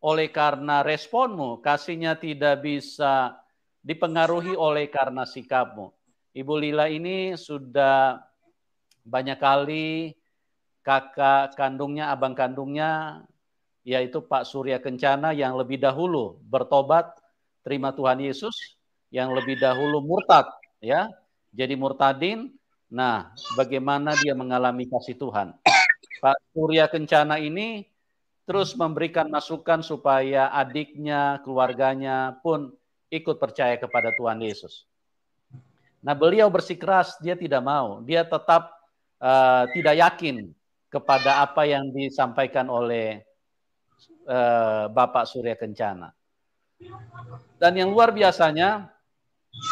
oleh karena responmu. Kasihnya tidak bisa dipengaruhi oleh karena sikapmu. Ibu Lila ini sudah banyak kali kakak kandungnya, abang kandungnya, yaitu Pak Surya Kencana yang lebih dahulu bertobat, terima Tuhan Yesus, yang lebih dahulu murtad, ya, jadi murtadin. Nah, bagaimana dia mengalami kasih Tuhan? Pak Surya Kencana ini terus memberikan masukan supaya adiknya, keluarganya pun ikut percaya kepada Tuhan Yesus. Nah, beliau bersikeras, dia tidak mau, dia tetap tidak yakin kepada apa yang disampaikan oleh Bapak Surya Kencana. Dan yang luar biasanya,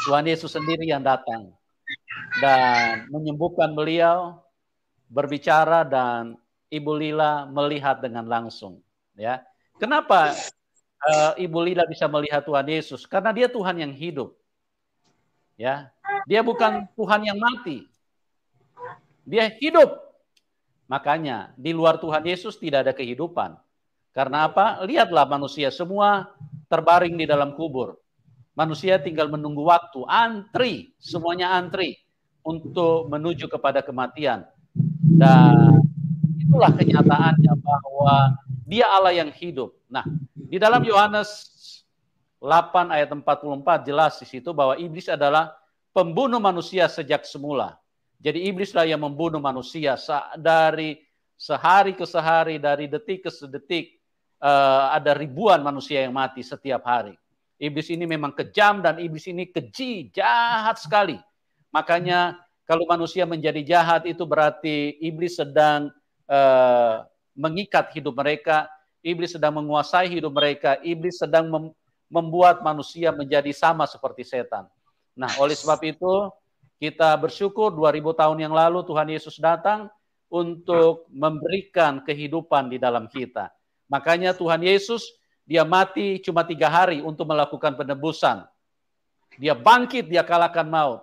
Tuhan Yesus sendiri yang datang dan menyembuhkan beliau, berbicara, dan Ibu Lila melihat dengan langsung. Ya, kenapa Ibu Lila bisa melihat Tuhan Yesus? Karena dia Tuhan yang hidup. Ya, dia bukan Tuhan yang mati. Dia hidup. Makanya di luar Tuhan Yesus tidak ada kehidupan. Karena apa? Lihatlah manusia semua terbaring di dalam kubur. Manusia tinggal menunggu waktu, antri, semuanya antri untuk menuju kepada kematian. Dan itulah kenyataannya bahwa dia Allah yang hidup. Nah, di dalam Yohanes 8 ayat 44 jelas di situ bahwa iblis adalah pembunuh manusia sejak semula. Jadi iblislah yang membunuh manusia dari sehari ke sehari, dari detik ke sedetik. Ada ribuan manusia yang mati setiap hari. Iblis ini memang kejam dan iblis ini keji, jahat sekali. Makanya kalau manusia menjadi jahat itu berarti iblis sedang mengikat hidup mereka, iblis sedang menguasai hidup mereka, iblis sedang membuat manusia menjadi sama seperti setan. Nah, oleh sebab itu kita bersyukur 2000 tahun yang lalu Tuhan Yesus datang untuk memberikan kehidupan di dalam kita. Makanya Tuhan Yesus, dia mati cuma 3 hari untuk melakukan penebusan. Dia bangkit, dia kalahkan maut.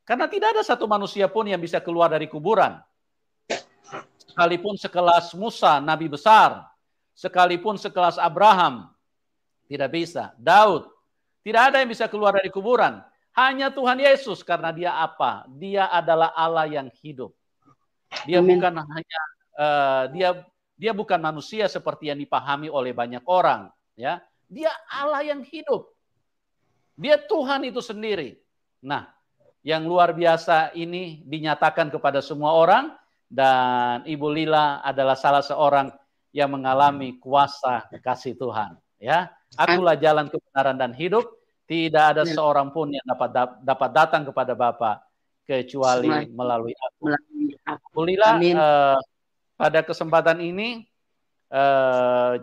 Karena tidak ada satu manusia pun yang bisa keluar dari kuburan. Sekalipun sekelas Musa, nabi besar. Sekalipun sekelas Abraham, tidak bisa. Daud, tidak ada yang bisa keluar dari kuburan. Hanya Tuhan Yesus, karena dia apa? Dia adalah Allah yang hidup. Dia bukan hanya dia bukan manusia seperti yang dipahami oleh banyak orang, ya. Dia Allah yang hidup. Dia Tuhan itu sendiri. Nah, yang luar biasa ini dinyatakan kepada semua orang, dan Ibu Lila adalah salah seorang yang mengalami kuasa kasih Tuhan, ya. Akulah jalan kebenaran dan hidup, tidak ada seorang pun yang dapat datang kepada Bapa kecuali melalui aku. Ibu Lila, pada kesempatan ini,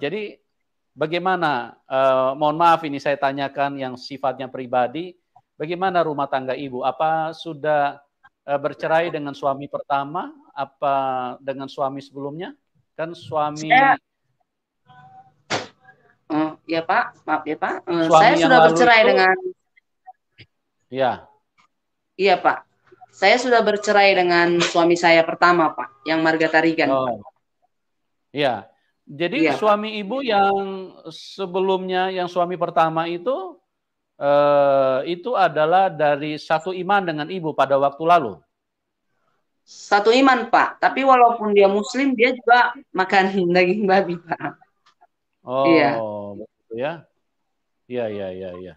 jadi bagaimana, mohon maaf ini saya tanyakan yang sifatnya pribadi, bagaimana rumah tangga Ibu? Apa sudah bercerai dengan suami pertama? Apa dengan suami sebelumnya? Kan suami... Ya Pak, maaf ya Pak. Saya sudah bercerai dengan... Ya. Iya Pak. Saya sudah bercerai dengan suami saya pertama Pak, yang Marga Tarigan. Oh. Ya. Jadi suami Ibu yang sebelumnya, yang suami pertama itu itu adalah dari satu iman dengan ibu pada waktu lalu. Satu iman, Pak. Tapi walaupun dia Muslim, dia juga makan daging babi, Pak. Iya. Oh, begitu ya. Iya.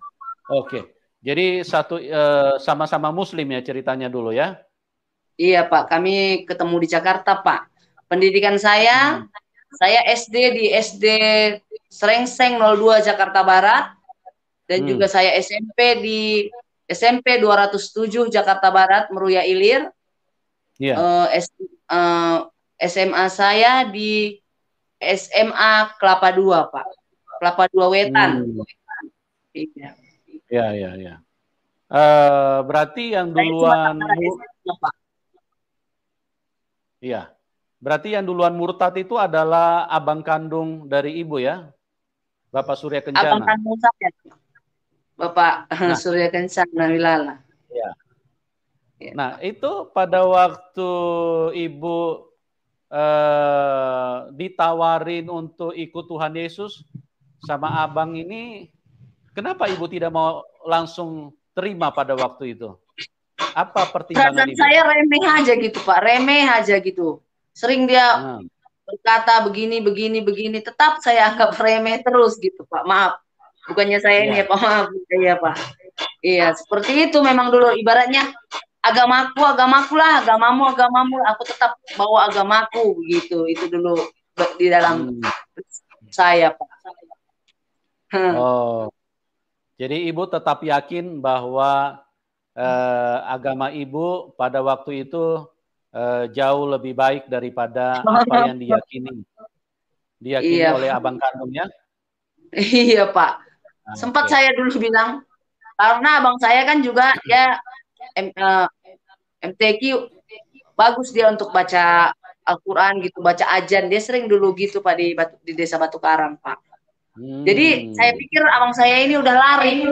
Oke. Jadi sama-sama Muslim ya ceritanya dulu ya. Iya, Pak. Kami ketemu di Jakarta, Pak. Pendidikan saya SD di SD Srengseng 02 Jakarta Barat. Dan juga saya SMP di SMP 207 Jakarta Barat, Meruya Ilir. Iya. SMA saya di SMA Kelapa II, Pak. Kelapa II Wetan. Iya. Berarti yang duluan Iya. Berarti yang duluan murtad itu adalah abang kandung dari ibu ya? Bapak Surya Kencana. Abang kandung saya. Bapak Surya Kencana Wilala. Ya. Nah, itu pada waktu ibu ditawarin untuk ikut Tuhan Yesus sama abang ini, kenapa ibu tidak mau langsung terima pada waktu itu? Apa pertimbangan ibu? Saya remeh aja gitu, Pak. Remeh aja gitu. Sering dia berkata begini. Tetap saya anggap remeh terus gitu, Pak. Maaf. Bukannya saya ini ya, Pak. Maaf. Iya, Pak. Iya, seperti itu memang dulu. Ibaratnya agamaku lah, agamamu. Aku tetap bawa agamaku gitu. Itu dulu di dalam saya, Pak. Oh, jadi ibu tetap yakin bahwa agama ibu pada waktu itu jauh lebih baik daripada apa yang diyakini oleh abang kandungnya? Iya, Pak. Sempat saya dulu bilang, karena abang saya kan juga ya MTQ, bagus dia untuk baca Al-Quran gitu, baca ajan. Dia sering dulu gitu, Pak, di Desa Batu Karang, Pak. Jadi saya pikir abang saya ini udah lari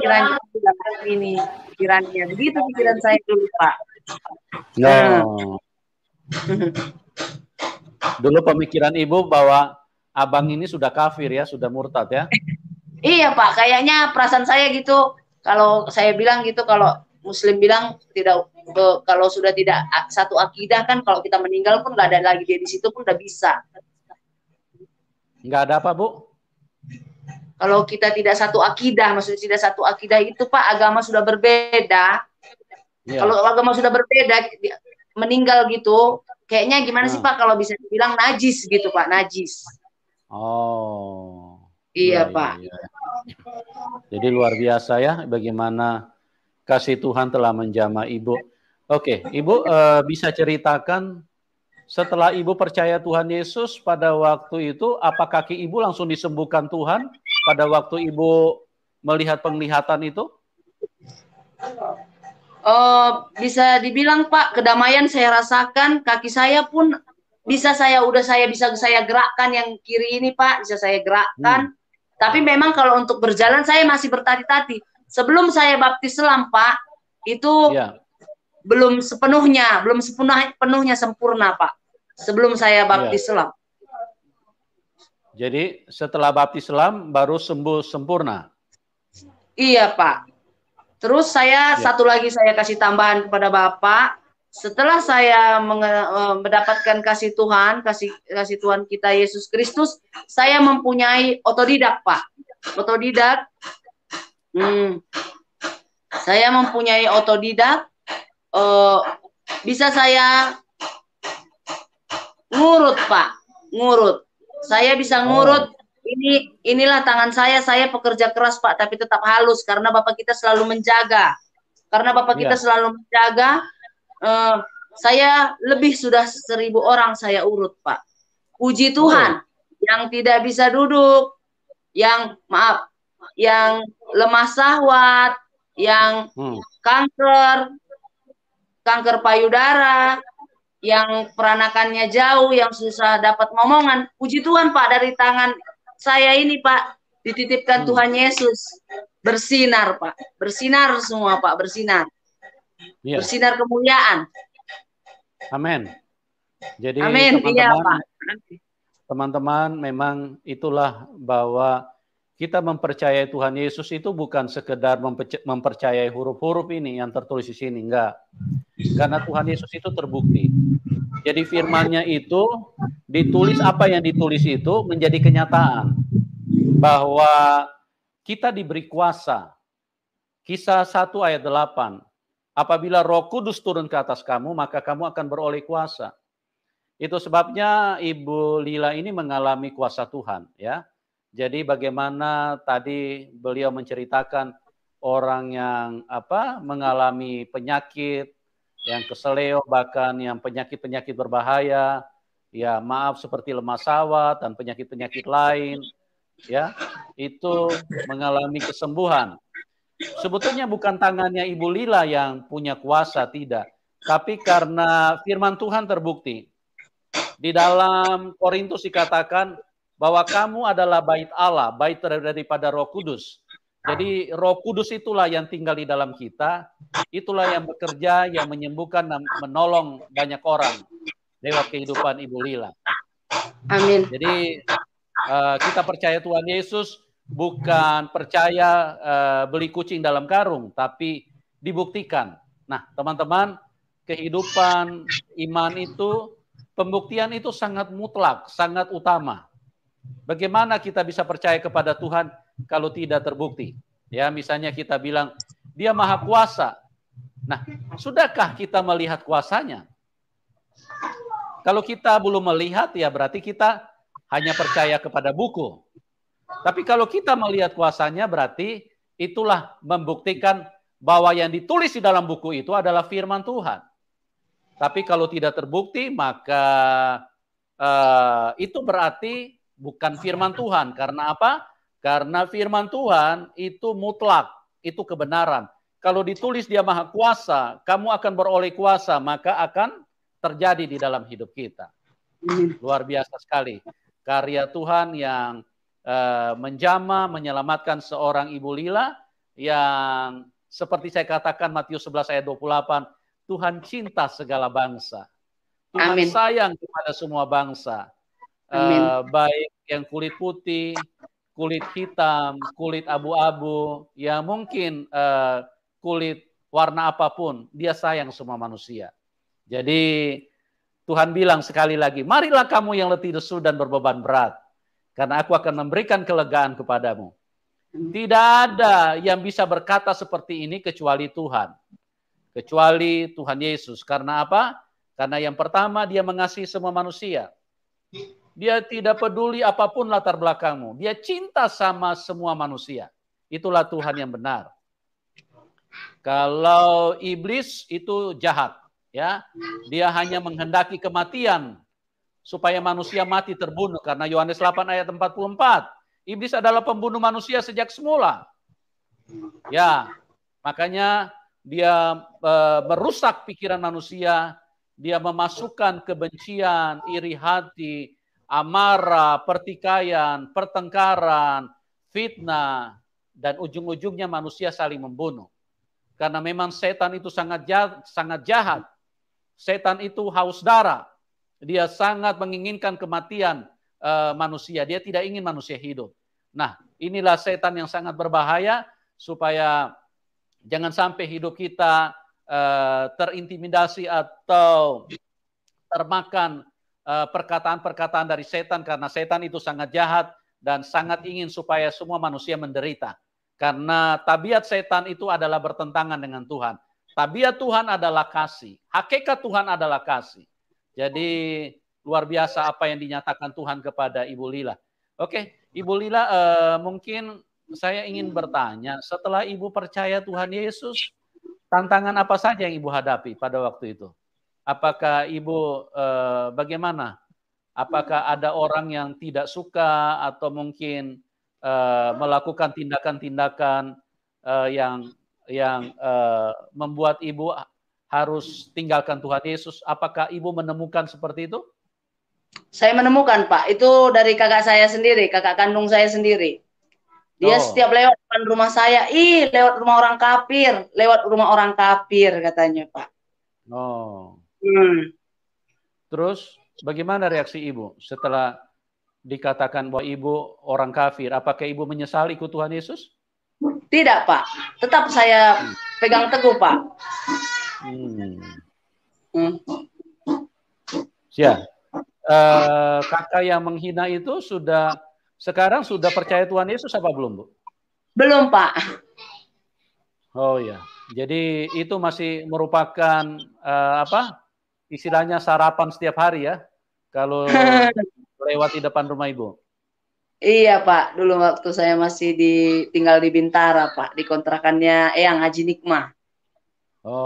pikirannya. Begitu pikiran saya dulu, Pak. Dulu pemikiran ibu bahwa abang ini sudah kafir ya, sudah murtad ya? Iya, Pak. Kayaknya perasaan saya gitu. Kalau saya bilang gitu, kalau Muslim bilang tidak, kalau sudah tidak satu akidah kan, kalau kita meninggal pun nggak ada lagi dia di situ pun udah bisa. Nggak ada apa, Bu? Kalau kita tidak satu akidah, maksudnya tidak satu akidah itu, Pak, agama sudah berbeda. Kalau agama sudah berbeda, meninggal gitu, kayaknya gimana sih, Pak, kalau bisa dibilang najis gitu, Pak, najis. Oh. Iya, Pak. Iya. Jadi luar biasa ya bagaimana kasih Tuhan telah menjamah ibu. Oke, ibu bisa ceritakan setelah ibu percaya Tuhan Yesus pada waktu itu, apa kaki ibu langsung disembuhkan Tuhan pada waktu ibu melihat penglihatan itu? Bisa dibilang, Pak, kedamaian saya rasakan, kaki saya pun bisa saya gerakkan, yang kiri ini, Pak, bisa saya gerakkan. Tapi memang kalau untuk berjalan saya masih bertati-tati. Sebelum saya baptis selam, Pak, itu belum sepenuhnya sempurna, Pak. Sebelum saya baptis selam. Jadi setelah baptis selam baru sembuh sempurna. Iya, Pak. Terus saya satu lagi saya kasih tambahan kepada Bapak. Setelah saya mendapatkan kasih Tuhan kita Yesus Kristus, saya mempunyai otodidak, Pak. Otodidak. Saya mempunyai otodidak. Bisa saya ngurut, Pak. Ngurut. Saya bisa ngurut. Inilah tangan saya pekerja keras, Pak, tapi tetap halus karena Bapak kita selalu menjaga. Saya lebih sudah 1000 orang saya urut, Pak. Puji Tuhan, yang tidak bisa duduk, yang lemah syahwat, yang kanker payudara, yang peranakannya jauh, yang susah dapat momongan. Puji Tuhan, Pak, dari tangan saya ini, Pak, dititipkan Tuhan Yesus. Bersinar, Pak. Bersinar semua, Pak. Bersinar. Bersinar kemuliaan. Amin. Jadi teman-teman, teman-teman memang itulah bahwa kita mempercayai Tuhan Yesus itu bukan sekedar mempercayai huruf-huruf ini yang tertulis di sini, enggak. Karena Tuhan Yesus itu terbukti. Jadi firman-Nya itu ditulis, apa yang ditulis itu menjadi kenyataan bahwa kita diberi kuasa. Kisah 1 ayat 8. Apabila Roh Kudus turun ke atas kamu, maka kamu akan beroleh kuasa. Itu sebabnya Ibu Lila ini mengalami kuasa Tuhan, ya. Jadi bagaimana tadi beliau menceritakan orang yang mengalami penyakit, yang keseleo, bahkan yang penyakit-penyakit berbahaya, ya maaf seperti lemah sawat dan penyakit-penyakit lain, ya, itu mengalami kesembuhan. Sebetulnya bukan tangannya Ibu Lila yang punya kuasa, tidak. Tapi karena firman Tuhan terbukti. Di dalam Korintus dikatakan bahwa kamu adalah bait Allah, bait daripada Roh Kudus. Jadi Roh Kudus itulah yang tinggal di dalam kita, itulah yang bekerja, yang menyembuhkan dan menolong banyak orang lewat kehidupan Ibu Lila. Amin. Jadi kita percaya Tuhan Yesus bukan percaya beli kucing dalam karung, tapi dibuktikan. Nah, teman-teman, kehidupan iman itu, pembuktian itu sangat mutlak, sangat utama. Bagaimana kita bisa percaya kepada Tuhan kalau tidak terbukti? Ya, misalnya kita bilang Dia Maha Kuasa. Nah, sudahkah kita melihat kuasanya? Kalau kita belum melihat, ya berarti kita hanya percaya kepada buku. Tapi kalau kita melihat kuasanya, berarti itulah membuktikan bahwa yang ditulis di dalam buku itu adalah firman Tuhan. Tapi kalau tidak terbukti, maka itu berarti bukan firman Tuhan. Karena apa? Karena firman Tuhan itu mutlak, itu kebenaran. Kalau ditulis Dia Maha Kuasa, kamu akan beroleh kuasa, maka akan terjadi di dalam hidup kita. Luar biasa sekali. Karya Tuhan yang menjamah, menyelamatkan seorang Ibu Lila, yang seperti saya katakan Matius 11 ayat 28, Tuhan cinta segala bangsa. Tuhan Amin. sayang kepada semua bangsa. Baik yang kulit putih, kulit hitam, kulit abu-abu, ya mungkin kulit warna apapun, Dia sayang semua manusia. Jadi Tuhan bilang sekali lagi, marilah kamu yang letih lesu dan berbeban berat, karena aku akan memberikan kelegaan kepadamu. Tidak ada yang bisa berkata seperti ini kecuali Tuhan. Kecuali Tuhan Yesus. Karena apa? Karena yang pertama, Dia mengasihi semua manusia. Dia tidak peduli apapun latar belakangmu. Dia cinta sama semua manusia. Itulah Tuhan yang benar. Kalau iblis itu jahat, ya, dia hanya menghendaki kematian supaya manusia mati terbunuh. Karena Yohanes 8 ayat 44, iblis adalah pembunuh manusia sejak semula. Ya, makanya dia merusak pikiran manusia, dia memasukkan kebencian, iri hati, amarah, pertikaian, pertengkaran, fitnah, dan ujung-ujungnya manusia saling membunuh. Karena memang setan itu sangat jahat. Setan itu haus darah. Dia sangat menginginkan kematian manusia. Dia tidak ingin manusia hidup. Nah, inilah setan yang sangat berbahaya, supaya jangan sampai hidup kita terintimidasi atau termakan perkataan-perkataan dari setan, karena setan itu sangat jahat dan sangat ingin supaya semua manusia menderita. Karena tabiat setan itu adalah bertentangan dengan Tuhan. Tabiat Tuhan adalah kasih. Hakikat Tuhan adalah kasih. Jadi luar biasa apa yang dinyatakan Tuhan kepada Ibu Lila. Oke, Ibu Lila, mungkin saya ingin bertanya, setelah Ibu percaya Tuhan Yesus, tantangan apa saja yang Ibu hadapi pada waktu itu? Apakah Ibu bagaimana? Apakah ada orang yang tidak suka atau mungkin melakukan tindakan-tindakan yang membuat Ibu harus tinggalkan Tuhan Yesus? Apakah Ibu menemukan seperti itu? Saya menemukan, Pak. Itu dari kakak saya sendiri, kakak kandung saya sendiri. Dia setiap lewat depan rumah saya, lewat rumah orang kafir, lewat rumah orang kafir katanya, Pak. Terus bagaimana reaksi Ibu setelah dikatakan bahwa ibu orang kafir, apakah ibu menyesal ikut Tuhan Yesus? Tidak, Pak. Tetap saya pegang teguh, Pak. Ya, kakak yang menghina itu sekarang sudah percaya Tuhan Yesus apa belum, Bu? Belum, Pak. Oh ya, jadi itu masih merupakan istilahnya sarapan setiap hari ya, kalau lewat di depan rumah ibu. Iya, Pak. Dulu waktu saya masih tinggal di Bintara, Pak, di kontrakannya Eyang Haji Nikmah.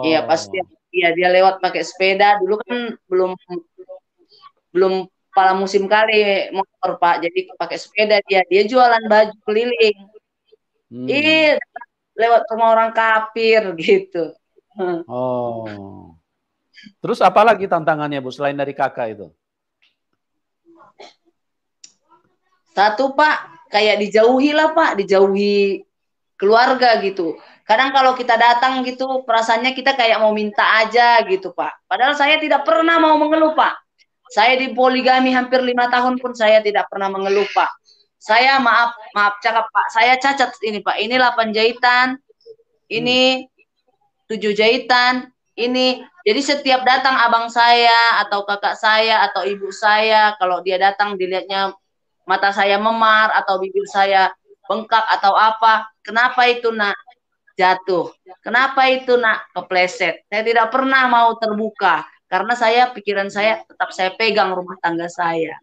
Iya, pasti. Iya, dia lewat pakai sepeda. Dulu kan belum pala musim kali motor, Pak. Jadi pakai sepeda dia jualan baju keliling. Iya, lewat rumah orang kafir gitu. Oh. Terus apa lagi tantangannya, Bu, selain dari kakak itu? Satu, Pak, kayak dijauhi lah, Pak, dijauhi keluarga gitu. Kadang kalau kita datang gitu, perasaannya kita kayak mau minta aja gitu, Pak. Padahal saya tidak pernah mau mengeluh, Pak. Saya di poligami hampir 5 tahun pun saya tidak pernah mengeluh, Pak. Saya maaf cakap, Pak. Saya cacat ini, Pak. Ini 8 jahitan, ini 7 jahitan, ini. Jadi setiap datang abang saya atau kakak saya atau ibu saya, kalau dia datang dilihatnya mata saya memar atau bibir saya bengkak atau apa. Kenapa itu, Nak? Jatuh. Kenapa itu, Nak? Kepleset. Saya tidak pernah mau terbuka karena pikiran saya tetap saya pegang rumah tangga saya.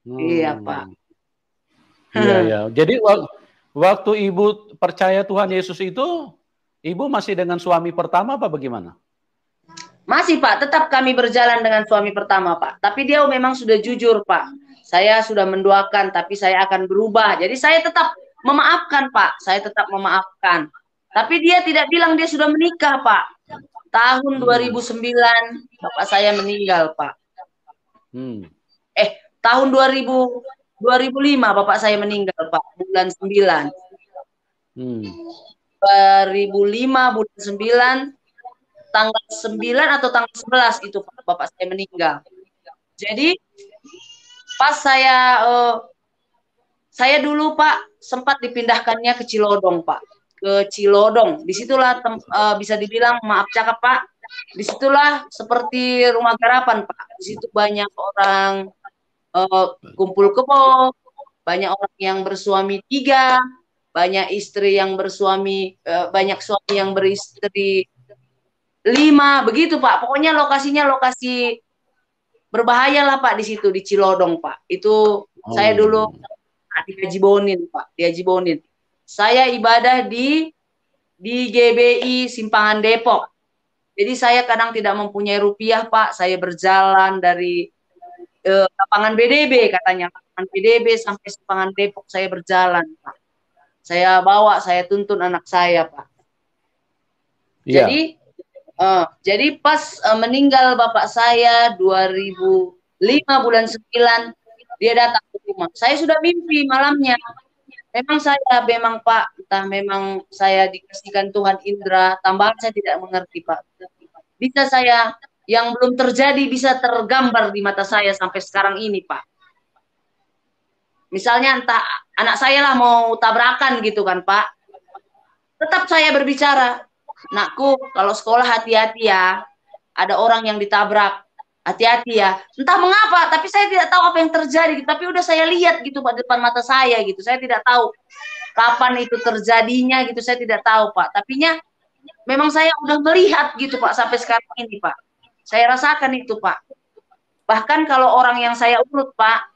Iya, Pak. Iya, ya. Jadi waktu ibu percaya Tuhan Yesus itu, ibu masih dengan suami pertama apa bagaimana? Masih, Pak. Tetap kami berjalan dengan suami pertama, Pak. Tapi dia memang sudah jujur, Pak. Saya sudah mendoakan, tapi saya akan berubah. Jadi saya tetap memaafkan, Pak. Saya tetap memaafkan. Tapi dia tidak bilang dia sudah menikah, Pak. Tahun 2009, bapak saya meninggal, Pak. Tahun 2005, bapak saya meninggal, Pak. Bulan 9. 2005, bulan 9, tanggal 9 atau tanggal 11 itu, Pak, bapak saya meninggal. Jadi, pas saya dulu, Pak, sempat dipindahkannya ke Cilodong, Pak. Ke Cilodong. Disitulah bisa dibilang, maaf cakap, Pak, disitulah seperti rumah garapan, Pak. Di situ banyak orang kumpul kebo, banyak orang yang bersuami 3, banyak istri yang bersuami, banyak suami yang beristri 5, begitu, Pak. Pokoknya lokasinya lokasi berbahaya lah, Pak, di situ, di Cilodong, Pak. Itu saya dulu di Haji Bonin, Pak, di Haji Bonin. Saya ibadah di GBI Simpangan Depok. Jadi saya kadang tidak mempunyai rupiah, Pak. Saya berjalan dari lapangan BDB, katanya lapangan BDB sampai Simpangan Depok saya berjalan, Pak. Saya tuntun anak saya, Pak. Yeah. Jadi pas meninggal bapak saya 2005 bulan 9, dia datang ke rumah. Saya sudah mimpi malamnya. Memang Pak, entah memang saya dikasihkan Tuhan indera, tambahan saya tidak mengerti, Pak. Bisa saya, yang belum terjadi bisa tergambar di mata saya sampai sekarang ini, Pak. Misalnya entah anak saya lah mau tabrakan gitu kan, Pak. Tetap saya berbicara, "Nakku, kalau sekolah hati-hati ya. Ada orang yang ditabrak. Hati-hati ya." Entah mengapa, tapi saya tidak tahu apa yang terjadi. Tapi udah saya lihat gitu, Pak, depan mata saya gitu. Saya tidak tahu kapan itu terjadinya gitu. Saya tidak tahu, Pak. Tapinya memang saya udah melihat gitu, Pak, sampai sekarang ini, Pak. Saya rasakan itu, Pak. Bahkan kalau orang yang saya urut, Pak,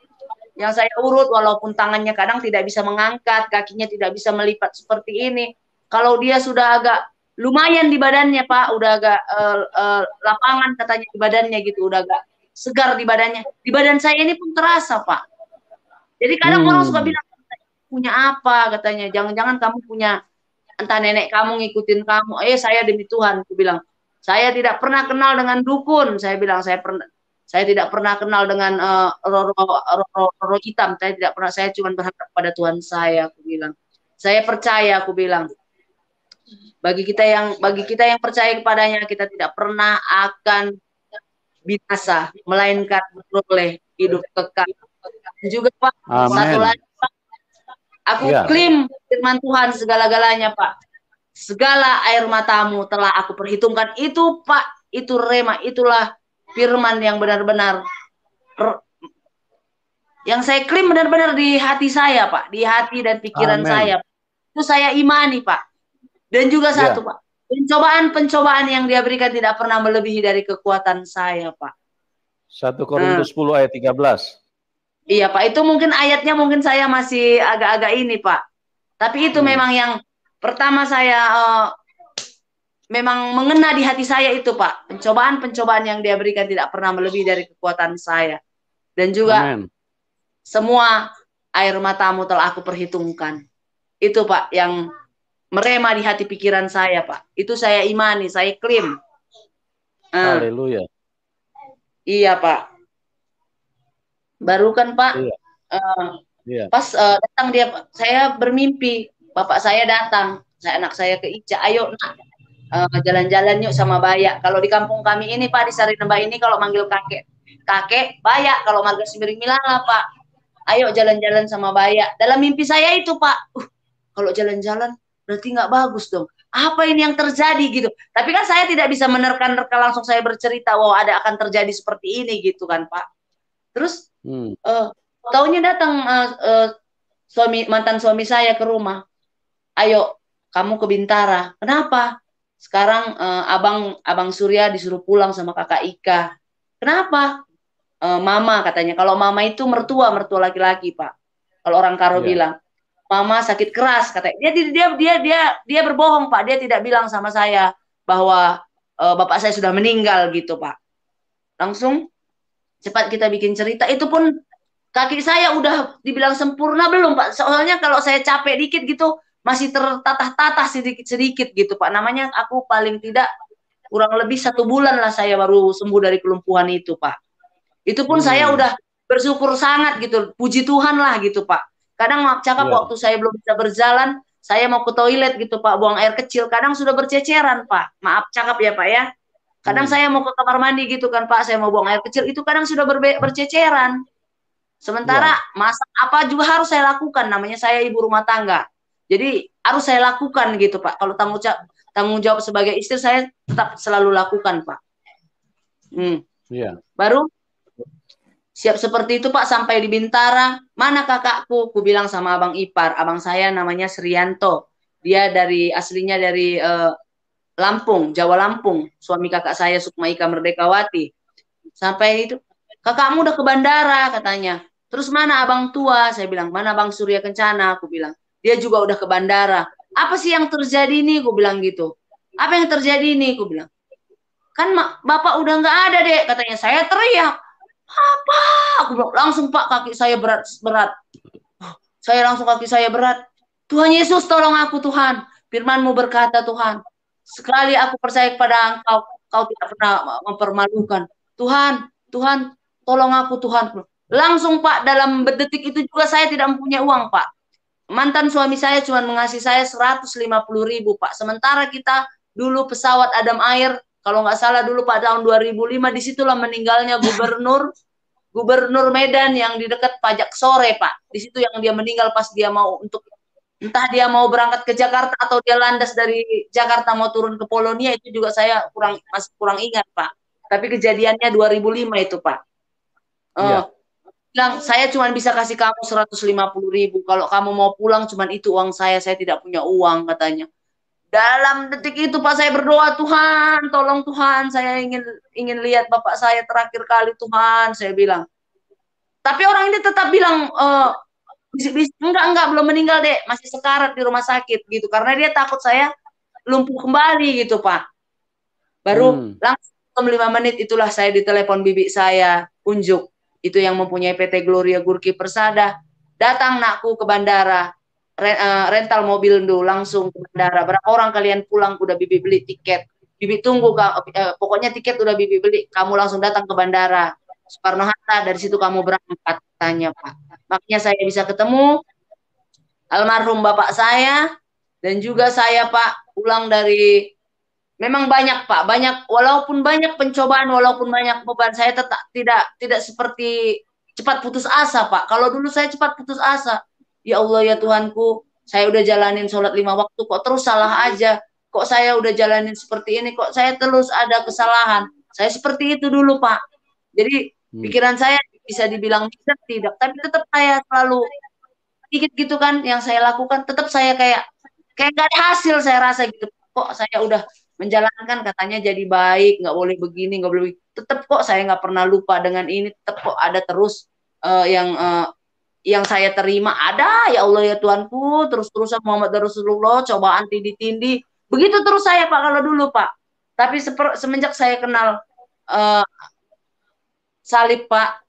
yang saya urut walaupun tangannya kadang tidak bisa mengangkat, kakinya tidak bisa melipat seperti ini. Kalau dia sudah agak lumayan di badannya, Pak, udah agak lapangan katanya di badannya gitu, udah agak segar di badannya. Di badan saya ini pun terasa, Pak. Jadi kadang orang suka bilang, "Punya apa?" katanya. "Jangan-jangan kamu punya, entah nenek kamu ngikutin kamu." Saya demi Tuhan, aku bilang, saya tidak pernah kenal dengan dukun. Saya bilang, saya tidak pernah kenal dengan roro hitam. Saya tidak pernah. Saya cuma berharap pada Tuhan saya, aku bilang. Saya percaya, aku bilang. Bagi kita yang percaya kepadanya, kita tidak pernah akan binasa, melainkan beroleh hidup kekal. Juga Pak, satu Amin. lagi Pak, aku Iya. klaim firman Tuhan segala-galanya Pak. Segala air matamu telah aku perhitungkan. Itu Pak, itu rema, itulah firman yang benar-benar yang saya klaim benar-benar di hati saya Pak, di hati dan pikiran Amin. saya. Itu saya imani Pak. Dan juga satu Pak, pencobaan-pencobaan yang dia berikan tidak pernah melebihi dari kekuatan saya Pak. 1 Korintus 10 ayat 13. Iya Pak, itu mungkin ayatnya mungkin saya masih agak-agak ini Pak. Tapi itu memang yang pertama saya memang mengena di hati saya itu Pak. Pencobaan-pencobaan yang dia berikan tidak pernah melebihi dari kekuatan saya. Dan juga semua air matamu telah aku perhitungkan. Itu Pak yang merema di hati pikiran saya Pak. Itu saya imani, saya klaim. Haleluya. Iya Pak. Baru kan Pak, pas datang dia, saya bermimpi, bapak saya datang, anak saya ke Ica, ayo nak, jalan-jalan yuk sama Bayak. Kalau di kampung kami ini Pak, di Sarinemba ini kalau manggil kakek Bayak, kalau manggil Simiring Milala Pak, ayo jalan-jalan sama Bayak. Dalam mimpi saya itu Pak, kalau jalan-jalan berarti nggak bagus dong. Apa ini yang terjadi gitu. Tapi kan saya tidak bisa menerka-nerka langsung saya bercerita, wow ada akan terjadi seperti ini gitu kan Pak. Terus taunya datang mantan suami saya ke rumah. Ayo kamu ke Bintara. Kenapa? Sekarang abang Surya disuruh pulang sama kakak Ika. Kenapa? Mama katanya. Kalau mama itu mertua laki-laki Pak. Kalau orang Karo bilang, mama sakit keras katanya. Dia berbohong Pak. Dia tidak bilang sama saya bahwa bapak saya sudah meninggal gitu Pak. Langsung cepat kita bikin cerita. Itu pun kaki saya udah dibilang sempurna belum Pak. Soalnya kalau saya capek dikit gitu masih tertatah-tatah sedikit-sedikit gitu Pak. Namanya aku paling tidak kurang lebih 1 bulan lah saya baru sembuh dari kelumpuhan itu Pak. Itu pun saya udah bersyukur sangat gitu. Puji Tuhan lah gitu Pak. Kadang maaf cakap waktu saya belum bisa berjalan, saya mau ke toilet gitu Pak, buang air kecil. Kadang sudah berceceran Pak. Maaf cakap ya Pak ya. Kadang saya mau ke kamar mandi gitu kan Pak, saya mau buang air kecil, itu kadang sudah berceceran. Sementara masak apa juga harus saya lakukan, namanya saya ibu rumah tangga. Jadi harus saya lakukan gitu Pak. Kalau tanggung jawab sebagai istri saya tetap selalu lakukan Pak. Baru siap seperti itu Pak sampai di Bintara. Mana kakakku? Ku bilang sama abang ipar. Abang saya namanya Srianto. Dia aslinya dari Lampung, Jawa Lampung. Suami kakak saya Sukma Ika Merdekawati. Sampai itu, kakakmu udah ke bandara katanya. Terus mana abang tua? Saya bilang, mana Bang Surya Kencana? Aku bilang, dia juga udah ke bandara. Apa sih yang terjadi nih? Aku bilang gitu. Apa yang terjadi nih? Aku bilang, kan bapak udah nggak ada dek. Katanya, saya teriak. Apa? Aku bilang, langsung Pak kaki saya berat. Saya langsung kaki saya berat. Tuhan Yesus tolong aku Tuhan. Firman-Mu berkata Tuhan, sekali aku percaya kepada Engkau, Kau tidak pernah mempermalukan. Tuhan, tolong aku Tuhan. Langsung Pak, dalam detik itu juga saya tidak mempunyai uang Pak. Mantan suami saya cuma mengasih saya 150.000 Pak. Sementara kita dulu pesawat Adam Air, kalau nggak salah dulu Pak tahun 2005, disitulah meninggalnya Gubernur Medan yang di dekat Pajak Sore Pak. Di situ yang dia meninggal pas dia mau entah dia mau berangkat ke Jakarta atau dia landas dari Jakarta mau turun ke Polonia, itu juga saya masih kurang ingat Pak. Tapi kejadiannya 2005 itu Pak. Bilang saya cuma bisa kasih kamu 150.000. Kalau kamu mau pulang cuma itu uang saya tidak punya uang katanya. Dalam detik itu Pak saya berdoa, Tuhan, tolong Tuhan, saya ingin lihat bapak saya terakhir kali Tuhan, saya bilang. Tapi orang ini tetap bilang enggak belum meninggal dek, masih sekarat di rumah sakit gitu, karena dia takut saya lumpuh kembali gitu Pak. Baru langsung 5 menit itulah saya ditelepon bibi saya Unjuk, itu yang mempunyai PT Gloria Gurki Persada, datang nakku ke bandara, rental mobil dulu langsung ke bandara. Berapa orang kalian pulang? Udah bibi beli tiket, bibi tunggu pokoknya tiket udah bibi beli, kamu langsung datang ke bandara Soekarno Hatta, dari situ kamu berangkat, tanya Pak. Makanya saya bisa ketemu almarhum bapak saya, dan juga saya Pak pulang dari, memang banyak Pak, walaupun banyak pencobaan, walaupun banyak beban, saya tetap tidak seperti cepat putus asa, Pak. Kalau dulu saya cepat putus asa. Ya Allah ya Tuhanku, saya udah jalanin sholat 5 waktu, kok terus salah aja. Kok saya udah jalanin seperti ini, kok saya terus ada kesalahan. Saya seperti itu dulu, Pak. Jadi pikiran saya bisa dibilang tidak, tapi tetap saya selalu sedikit gitu kan yang saya lakukan, tetap saya kayak gak ada hasil, saya rasa gitu. Kok saya udah menjalankan katanya jadi baik, nggak boleh begini, nggak boleh begini. Tetap kok saya nggak pernah lupa dengan ini, tetap kok ada terus yang saya terima ada, ya Allah ya Tuhanku, terus-terusan Muhammad Rasulullah, cobaan tindih-tindih, begitu terus saya Pak kalau dulu Pak. Tapi semenjak saya kenal salib Pak,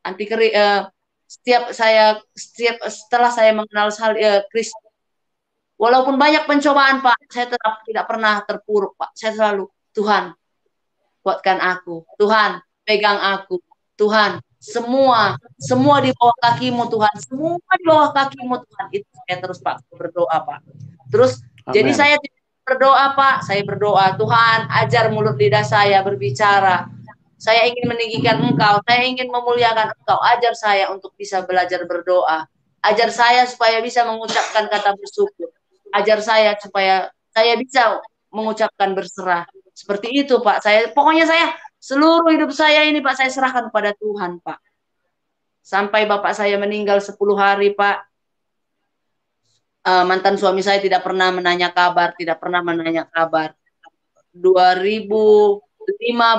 setelah saya mengenal Kristus, walaupun banyak pencobaan Pak, saya tetap tidak pernah terpuruk Pak. Saya selalu, Tuhan, kuatkan aku. Tuhan, pegang aku. Tuhan, semua di bawah kakimu Tuhan. Semua di bawah kakimu Tuhan. Itu saya terus Pak berdoa Pak. Terus, Amen. Jadi saya berdoa Pak. Saya berdoa, Tuhan, ajar mulut lidah saya berbicara. Saya ingin meninggikan Engkau. Saya ingin memuliakan Engkau. Ajar saya untuk bisa belajar berdoa. Ajar saya supaya bisa mengucapkan kata bersyukur. Ajar saya supaya saya bisa mengucapkan berserah. Seperti itu Pak. Pokoknya saya seluruh hidup saya ini Pak saya serahkan kepada Tuhan Pak. Sampai bapak saya meninggal 10 hari Pak. Mantan suami saya tidak pernah menanya kabar, 2005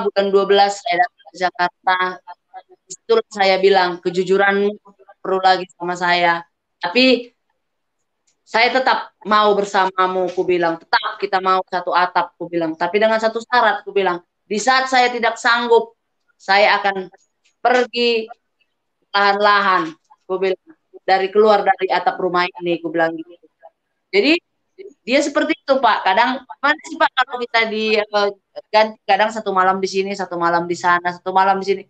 bulan 12 saya datang ke Jakarta. Itulah saya bilang, kejujuran perlu lagi sama saya. Tapi saya tetap mau bersamamu, ku bilang. Tetap kita mau satu atap, ku bilang. Tapi dengan satu syarat, ku bilang. Di saat saya tidak sanggup, saya akan pergi lahan-lahan, ku bilang. Keluar dari atap rumah ini, ku bilang gitu. Jadi, dia seperti itu, Pak. Kadang, mana sih, Pak, kalau kita ganti, kadang satu malam di sini, satu malam di sana, satu malam di sini.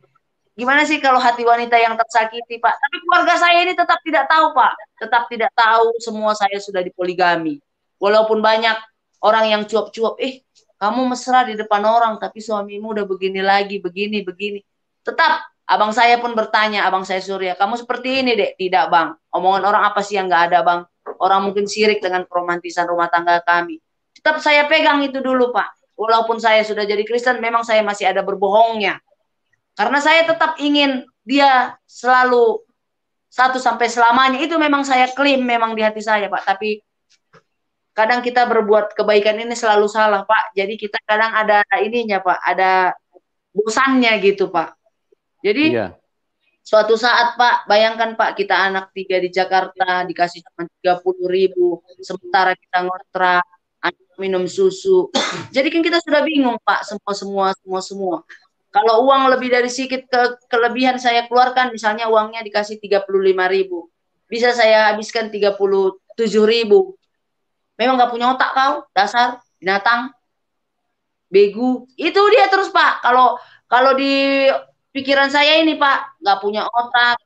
Gimana sih kalau hati wanita yang tersakiti, Pak? Tapi keluarga saya ini tetap tidak tahu, Pak. Tetap tidak tahu semua saya sudah dipoligami. Walaupun banyak orang yang cuap-cuap, kamu mesra di depan orang, tapi suamimu udah begini lagi, begini. Tetap, abang saya pun bertanya, abang saya Surya, kamu seperti ini, Dek? Tidak, Bang. Omongan orang apa sih yang nggak ada, Bang? Orang mungkin sirik dengan peromantisan rumah tangga kami. Tetap saya pegang itu dulu, Pak. Walaupun saya sudah jadi Kristen, memang saya masih ada berbohongnya. Karena saya tetap ingin dia selalu satu sampai selamanya. Itu memang saya klaim memang di hati saya, Pak. Tapi kadang kita berbuat kebaikan ini selalu salah, Pak. Jadi kita kadang ada ininya, Pak. Ada bosannya gitu, Pak. Jadi suatu saat, Pak, bayangkan, Pak, kita anak 3 di Jakarta, dikasih cuma 30.000. Sementara kita ngontrak, minum susu. Jadi kan kita sudah bingung, Pak. Semua. Kalau uang lebih dari sedikit kelebihan saya keluarkan, misalnya uangnya dikasih 35.000, bisa saya habiskan 37.000. Memang nggak punya otak kau, dasar binatang, begu. Itu dia terus Pak. Kalau di pikiran saya ini Pak, nggak punya otak.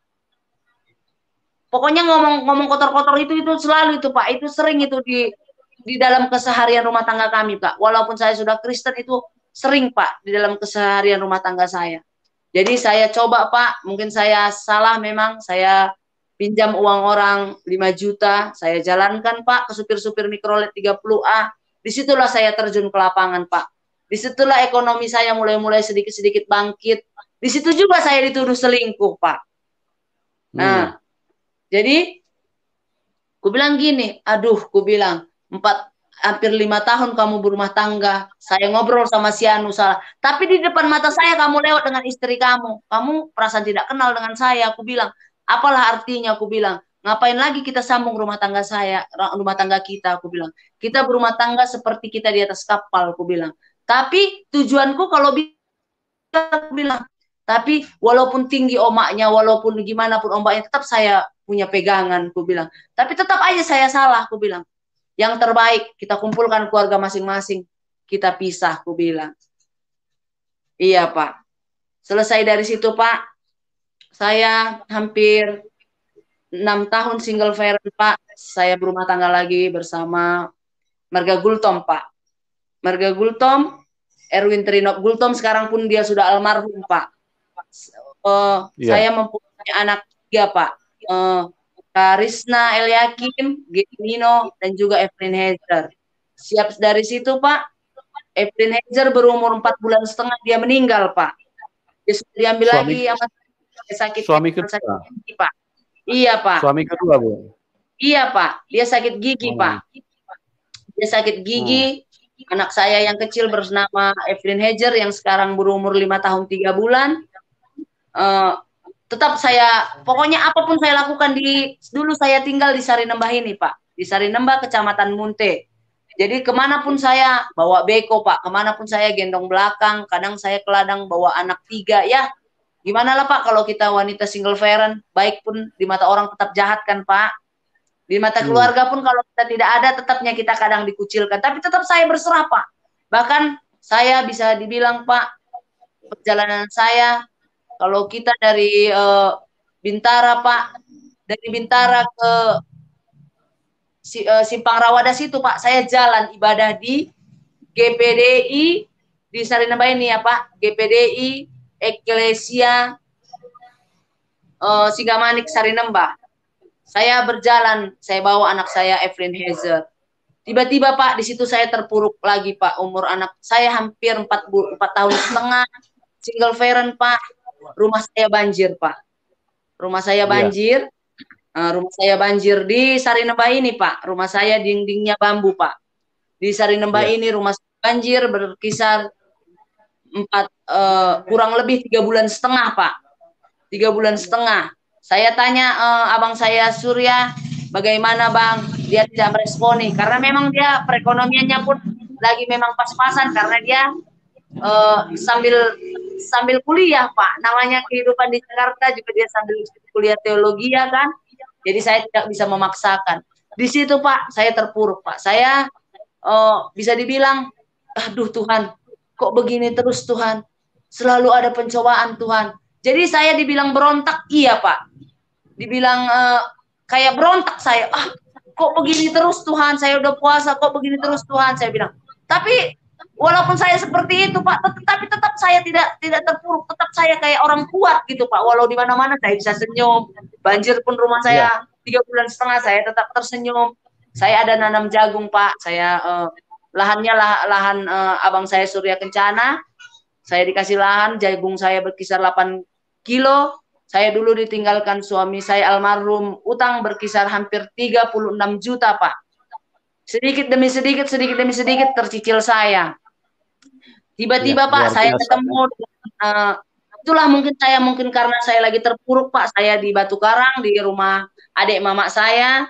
Pokoknya ngomong kotor-kotor itu selalu itu Pak. Itu sering itu di dalam keseharian rumah tangga kami Pak. Walaupun saya sudah Kristen itu sering Pak di dalam keseharian rumah tangga saya. Jadi saya coba Pak, mungkin saya salah memang, saya pinjam uang orang 5 juta, saya jalankan Pak ke supir-supir mikrolet 30A. Disitulah saya terjun ke lapangan Pak. Disitulah ekonomi saya mulai sedikit-sedikit bangkit. Disitu juga saya dituduh selingkuh Pak. Nah, jadi ku bilang gini, ku bilang hampir 5 tahun kamu berumah tangga, saya ngobrol sama si Anu salah, tapi di depan mata saya kamu lewat dengan istri kamu perasaan tidak kenal dengan saya, aku bilang, apalah artinya, aku bilang, ngapain lagi kita sambung rumah tangga kita, aku bilang, kita berumah tangga seperti kita di atas kapal, aku bilang, tapi tujuanku kalau aku bilang, tapi walaupun tinggi omaknya, walaupun gimana pun ombaknya, tetap saya punya pegangan, aku bilang, tapi tetap aja saya salah, aku bilang. Yang terbaik, kita kumpulkan keluarga masing-masing. Kita pisah, aku bilang. Iya, Pak. Selesai dari situ, Pak. Saya hampir 6 tahun single parent, Pak. Saya berumah tangga lagi bersama Marga Gultom, Pak. Marga Gultom, Erwin Trinop Gultom, sekarang pun dia sudah almarhum, Pak. Saya mempunyai anak tiga, Pak. Karisna Eliakim, Genino, dan juga Efrin Hezer. Siap dari situ, Pak. Efrin Hezer berumur 4 bulan setengah dia meninggal, Pak. Dia sudah diambil lagi sama sakit gigi, Pak. Iya, Pak. Suami kedua, Bu. Iya, Pak. Dia sakit gigi, Pak. Dia sakit gigi. Anak saya yang kecil bernama Efrin Hezer yang sekarang berumur 5 tahun 3 bulan. Tetap saya, pokoknya apapun saya lakukan dulu saya tinggal di Sarinembah ini, Pak. Di Sarinembah, Kecamatan Munte. Jadi kemanapun saya bawa beko, Pak. Kemanapun saya gendong belakang. Kadang saya ke ladang bawa anak 3, ya. Gimana lah, Pak, kalau kita wanita single parent, baik pun di mata orang tetap jahat kan, Pak. Di mata keluarga pun kalau kita tidak ada, tetapnya kita kadang dikucilkan. Tapi tetap saya berserah, Pak. Bahkan saya bisa dibilang, Pak, perjalanan saya, kalau kita dari Bintara, Pak, dari Bintara ke Simpang Rawadas itu, Pak, saya jalan ibadah di GPDI di Sarinembah ini ya, Pak. GPDI Eklesia Sigamanik Sarinembah. Saya berjalan, saya bawa anak saya Efrin Hezer. Tiba-tiba, Pak, di situ saya terpuruk lagi, Pak. Umur anak saya hampir 4 tahun setengah, single parent, Pak. Rumah saya banjir, Pak. Rumah saya banjir. Rumah saya banjir di Sarinembah ini, Pak. Rumah saya dindingnya bambu, Pak. Di Sarinembah ini rumah saya banjir berkisar kurang lebih 3 bulan setengah, Pak. 3 bulan setengah. Saya tanya abang saya Surya, bagaimana, Bang? Dia tidak meresponi karena memang dia perekonomiannya pun lagi memang pas-pasan karena dia sambil kuliah, Pak. Namanya kehidupan di Jakarta juga dia sambil kuliah teologi, ya kan. Jadi saya tidak bisa memaksakan. Di situ, Pak, saya terpuruk, Pak. Saya bisa dibilang, aduh Tuhan, kok begini terus Tuhan? Selalu ada pencobaan Tuhan. Jadi saya dibilang berontak, iya, Pak. Dibilang kayak berontak saya. Kok begini terus Tuhan? Saya udah puasa, kok begini terus Tuhan? Saya bilang. Tapi walaupun saya seperti itu, Pak, tetapi tetap saya tidak terpuruk, tetap saya kayak orang kuat gitu, Pak. Walau di mana-mana saya bisa senyum. Banjir pun rumah saya 3 bulan setengah saya tetap tersenyum. Saya ada nanam jagung, Pak. Saya lahannya lahan abang saya Surya Kencana. Saya dikasih lahan, jagung saya berkisar 8 kilo. Saya dulu ditinggalkan suami saya almarhum, utang berkisar hampir 36 juta, Pak. Sedikit demi sedikit tercicil saya. Tiba-tiba, Pak, saya ketemu, itulah mungkin karena saya lagi terpuruk, Pak. Saya di Batu Karang, di rumah adik mama saya.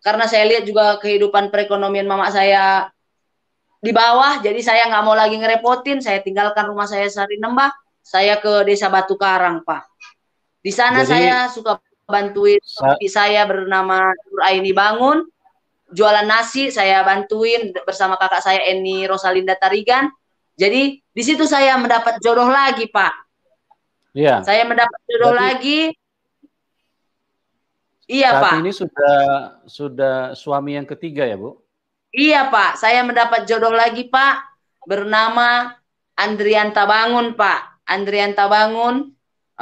Karena saya lihat juga kehidupan perekonomian mama saya di bawah, jadi saya nggak mau lagi ngerepotin. Saya tinggalkan rumah saya Sarinembah, saya ke desa Batu Karang, Pak. Di sana saya suka bantuin saya bernama Nuraini Bangun, jualan nasi, saya bantuin bersama kakak saya Eni Rosalinda Tarigan. Jadi di situ saya mendapat jodoh lagi, Pak. Iya. Saya mendapat jodoh lagi. Iya, saat Pak. Saat ini sudah suami yang ketiga ya, Bu? Iya, Pak. Saya mendapat jodoh lagi, Pak. Bernama Andrianta Bangun, Pak. Andrianta Bangun.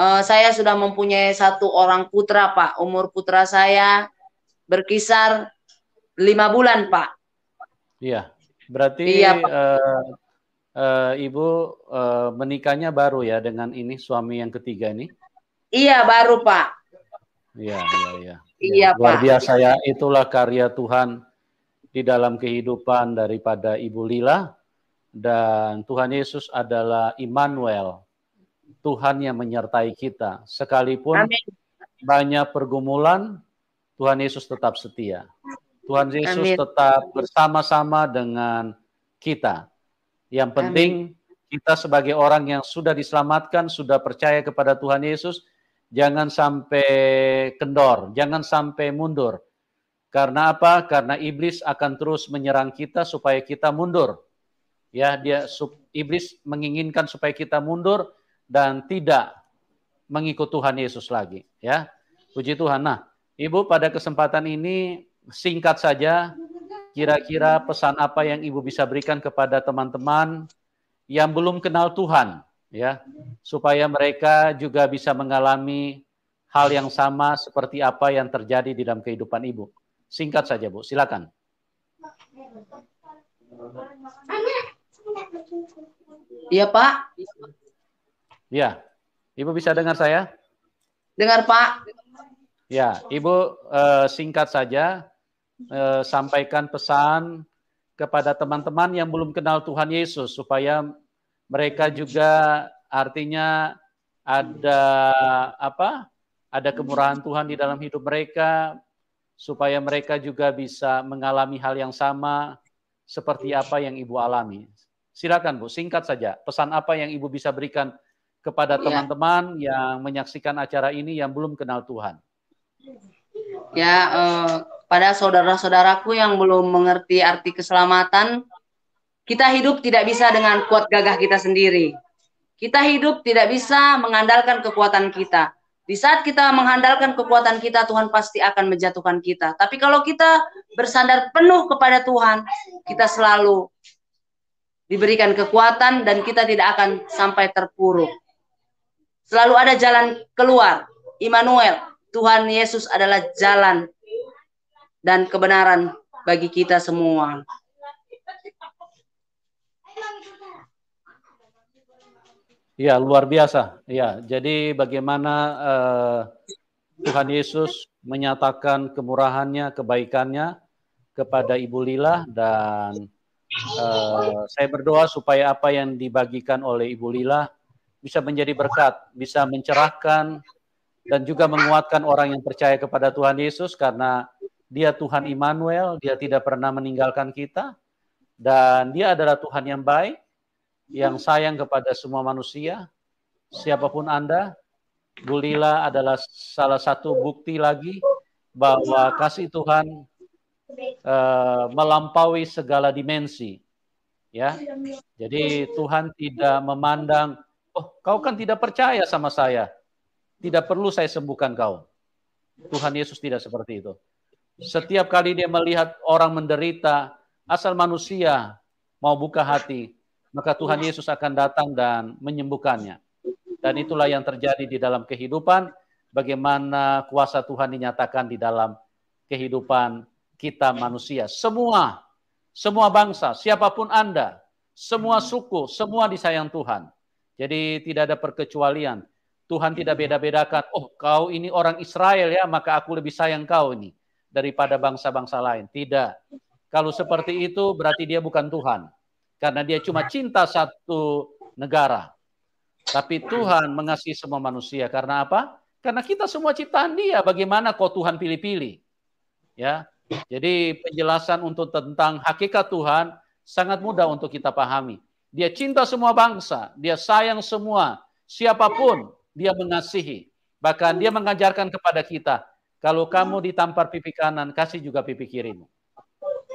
Saya sudah mempunyai 1 orang putra, Pak. Umur putra saya berkisar 5 bulan, Pak. Iya. Berarti iya, Ibu menikahnya baru ya dengan ini suami yang ketiga ini? Iya, baru, Pak. Iya. Iya, luar Pak. biasa ya, itulah karya Tuhan di dalam kehidupan daripada Ibu Lila, dan Tuhan Yesus adalah Immanuel, Tuhan yang menyertai kita. Sekalipun banyak pergumulan, Tuhan Yesus tetap setia. Tuhan Yesus tetap bersama-sama dengan kita. Yang penting kita sebagai orang yang sudah diselamatkan, sudah percaya kepada Tuhan Yesus, jangan sampai kendor, jangan sampai mundur. Karena apa? Karena iblis akan terus menyerang kita supaya kita mundur. Ya, iblis menginginkan supaya kita mundur dan tidak mengikut Tuhan Yesus lagi. Ya, puji Tuhan. Nah, Ibu pada kesempatan ini singkat saja, kira-kira pesan apa yang Ibu bisa berikan kepada teman-teman yang belum kenal Tuhan, ya, supaya mereka juga bisa mengalami hal yang sama seperti apa yang terjadi di dalam kehidupan Ibu? Singkat saja, Bu. Silakan. Iya, Pak. Ya, Ibu bisa dengar saya? Dengar, Pak. Ya, Ibu singkat saja sampaikan pesan kepada teman-teman yang belum kenal Tuhan Yesus supaya mereka juga artinya ada apa? Ada kemurahan Tuhan di dalam hidup mereka supaya mereka juga bisa mengalami hal yang sama seperti apa yang Ibu alami. Silakan, Bu, singkat saja. Pesan apa yang Ibu bisa berikan kepada teman-teman yang menyaksikan acara ini yang belum kenal Tuhan? Ya, pada saudara-saudaraku yang belum mengerti arti keselamatan, kita hidup tidak bisa dengan kuat gagah kita sendiri. Kita hidup tidak bisa mengandalkan kekuatan kita. Di saat kita mengandalkan kekuatan kita, Tuhan pasti akan menjatuhkan kita. Tapi kalau kita bersandar penuh kepada Tuhan, kita selalu diberikan kekuatan dan kita tidak akan sampai terpuruk. Selalu ada jalan keluar. Immanuel, Tuhan Yesus adalah jalan dan kebenaran bagi kita semua. Ya, luar biasa. Ya, jadi bagaimana Tuhan Yesus menyatakan kemurahannya, kebaikannya kepada Ibu Lila, dan saya berdoa supaya apa yang dibagikan oleh Ibu Lila bisa menjadi berkat, bisa mencerahkan dan juga menguatkan orang yang percaya kepada Tuhan Yesus, karena Dia Tuhan Immanuel, Dia tidak pernah meninggalkan kita, dan Dia adalah Tuhan yang baik, yang sayang kepada semua manusia. Siapapun Anda, Bu Lila adalah salah satu bukti lagi bahwa kasih Tuhan melampaui segala dimensi. Ya, jadi Tuhan tidak memandang, oh, kau kan tidak percaya sama saya, tidak perlu saya sembuhkan kau. Tuhan Yesus tidak seperti itu. Setiap kali Dia melihat orang menderita, asal manusia mau buka hati, maka Tuhan Yesus akan datang dan menyembuhkannya. Dan itulah yang terjadi di dalam kehidupan, bagaimana kuasa Tuhan dinyatakan di dalam kehidupan kita manusia. Semua bangsa, siapapun Anda, semua suku, semua disayang Tuhan. Jadi tidak ada perkecualian. Tuhan tidak beda-bedakan, oh kau ini orang Israel ya, maka aku lebih sayang kau ini daripada bangsa-bangsa lain. Tidak. Kalau seperti itu berarti dia bukan Tuhan. Karena dia cuma cinta satu negara. Tapi Tuhan mengasihi semua manusia. Karena apa? Karena kita semua ciptaan Dia. Bagaimana kok Tuhan pilih-pilih? Ya. Jadi penjelasan untuk tentang hakikat Tuhan sangat mudah untuk kita pahami. Dia cinta semua bangsa. Dia sayang semua. Siapapun Dia mengasihi. Bahkan Dia mengajarkan kepada kita, kalau kamu ditampar pipi kanan, kasih juga pipi kirimu.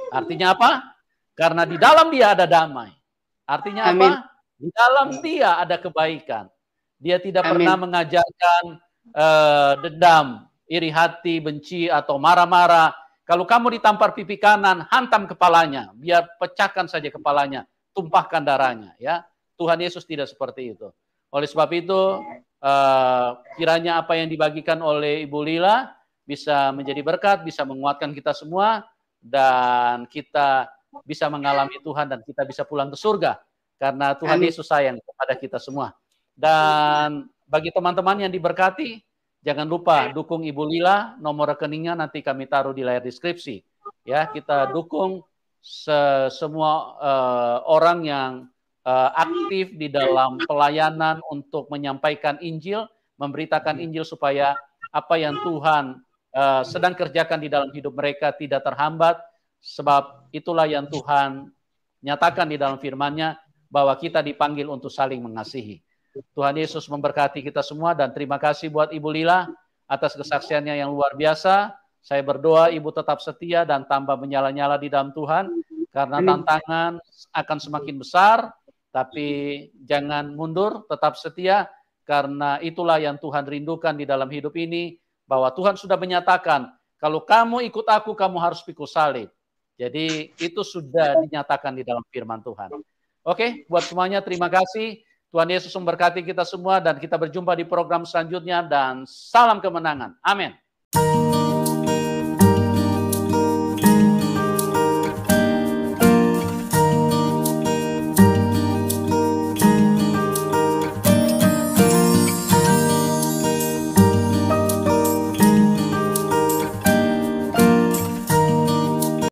Artinya apa? Karena di dalam Dia ada damai. Artinya apa? Di dalam Dia ada kebaikan. Dia tidak pernah mengajarkan dendam, iri hati, benci, atau marah-marah. Kalau kamu ditampar pipi kanan, hantam kepalanya. Biar pecahkan saja kepalanya. Tumpahkan darahnya. Ya, Tuhan Yesus tidak seperti itu. Oleh sebab itu, kiranya apa yang dibagikan oleh Ibu Lila bisa menjadi berkat, bisa menguatkan kita semua, dan kita bisa mengalami Tuhan dan kita bisa pulang ke surga karena Tuhan Yesus sayang kepada kita semua. Dan bagi teman-teman yang diberkati, jangan lupa dukung Ibu Lila, nomor rekeningnya nanti kami taruh di layar deskripsi. Ya, kita dukung semua orang yang aktif di dalam pelayanan untuk menyampaikan Injil, memberitakan Injil supaya apa yang Tuhan sedang kerjakan di dalam hidup mereka tidak terhambat. Sebab itulah yang Tuhan nyatakan di dalam firman-Nya, bahwa kita dipanggil untuk saling mengasihi. Tuhan Yesus memberkati kita semua, dan terima kasih buat Ibu Lila atas kesaksiannya yang luar biasa. Saya berdoa Ibu tetap setia dan tambah menyala-nyala di dalam Tuhan, karena tantangan akan semakin besar, tapi jangan mundur, tetap setia, karena itulah yang Tuhan rindukan di dalam hidup ini, bahwa Tuhan sudah menyatakan, kalau kamu ikut aku, kamu harus pikul salib. Jadi itu sudah dinyatakan di dalam firman Tuhan. Oke, buat semuanya terima kasih. Tuhan Yesus memberkati kita semua dan kita berjumpa di program selanjutnya dan salam kemenangan. Amin.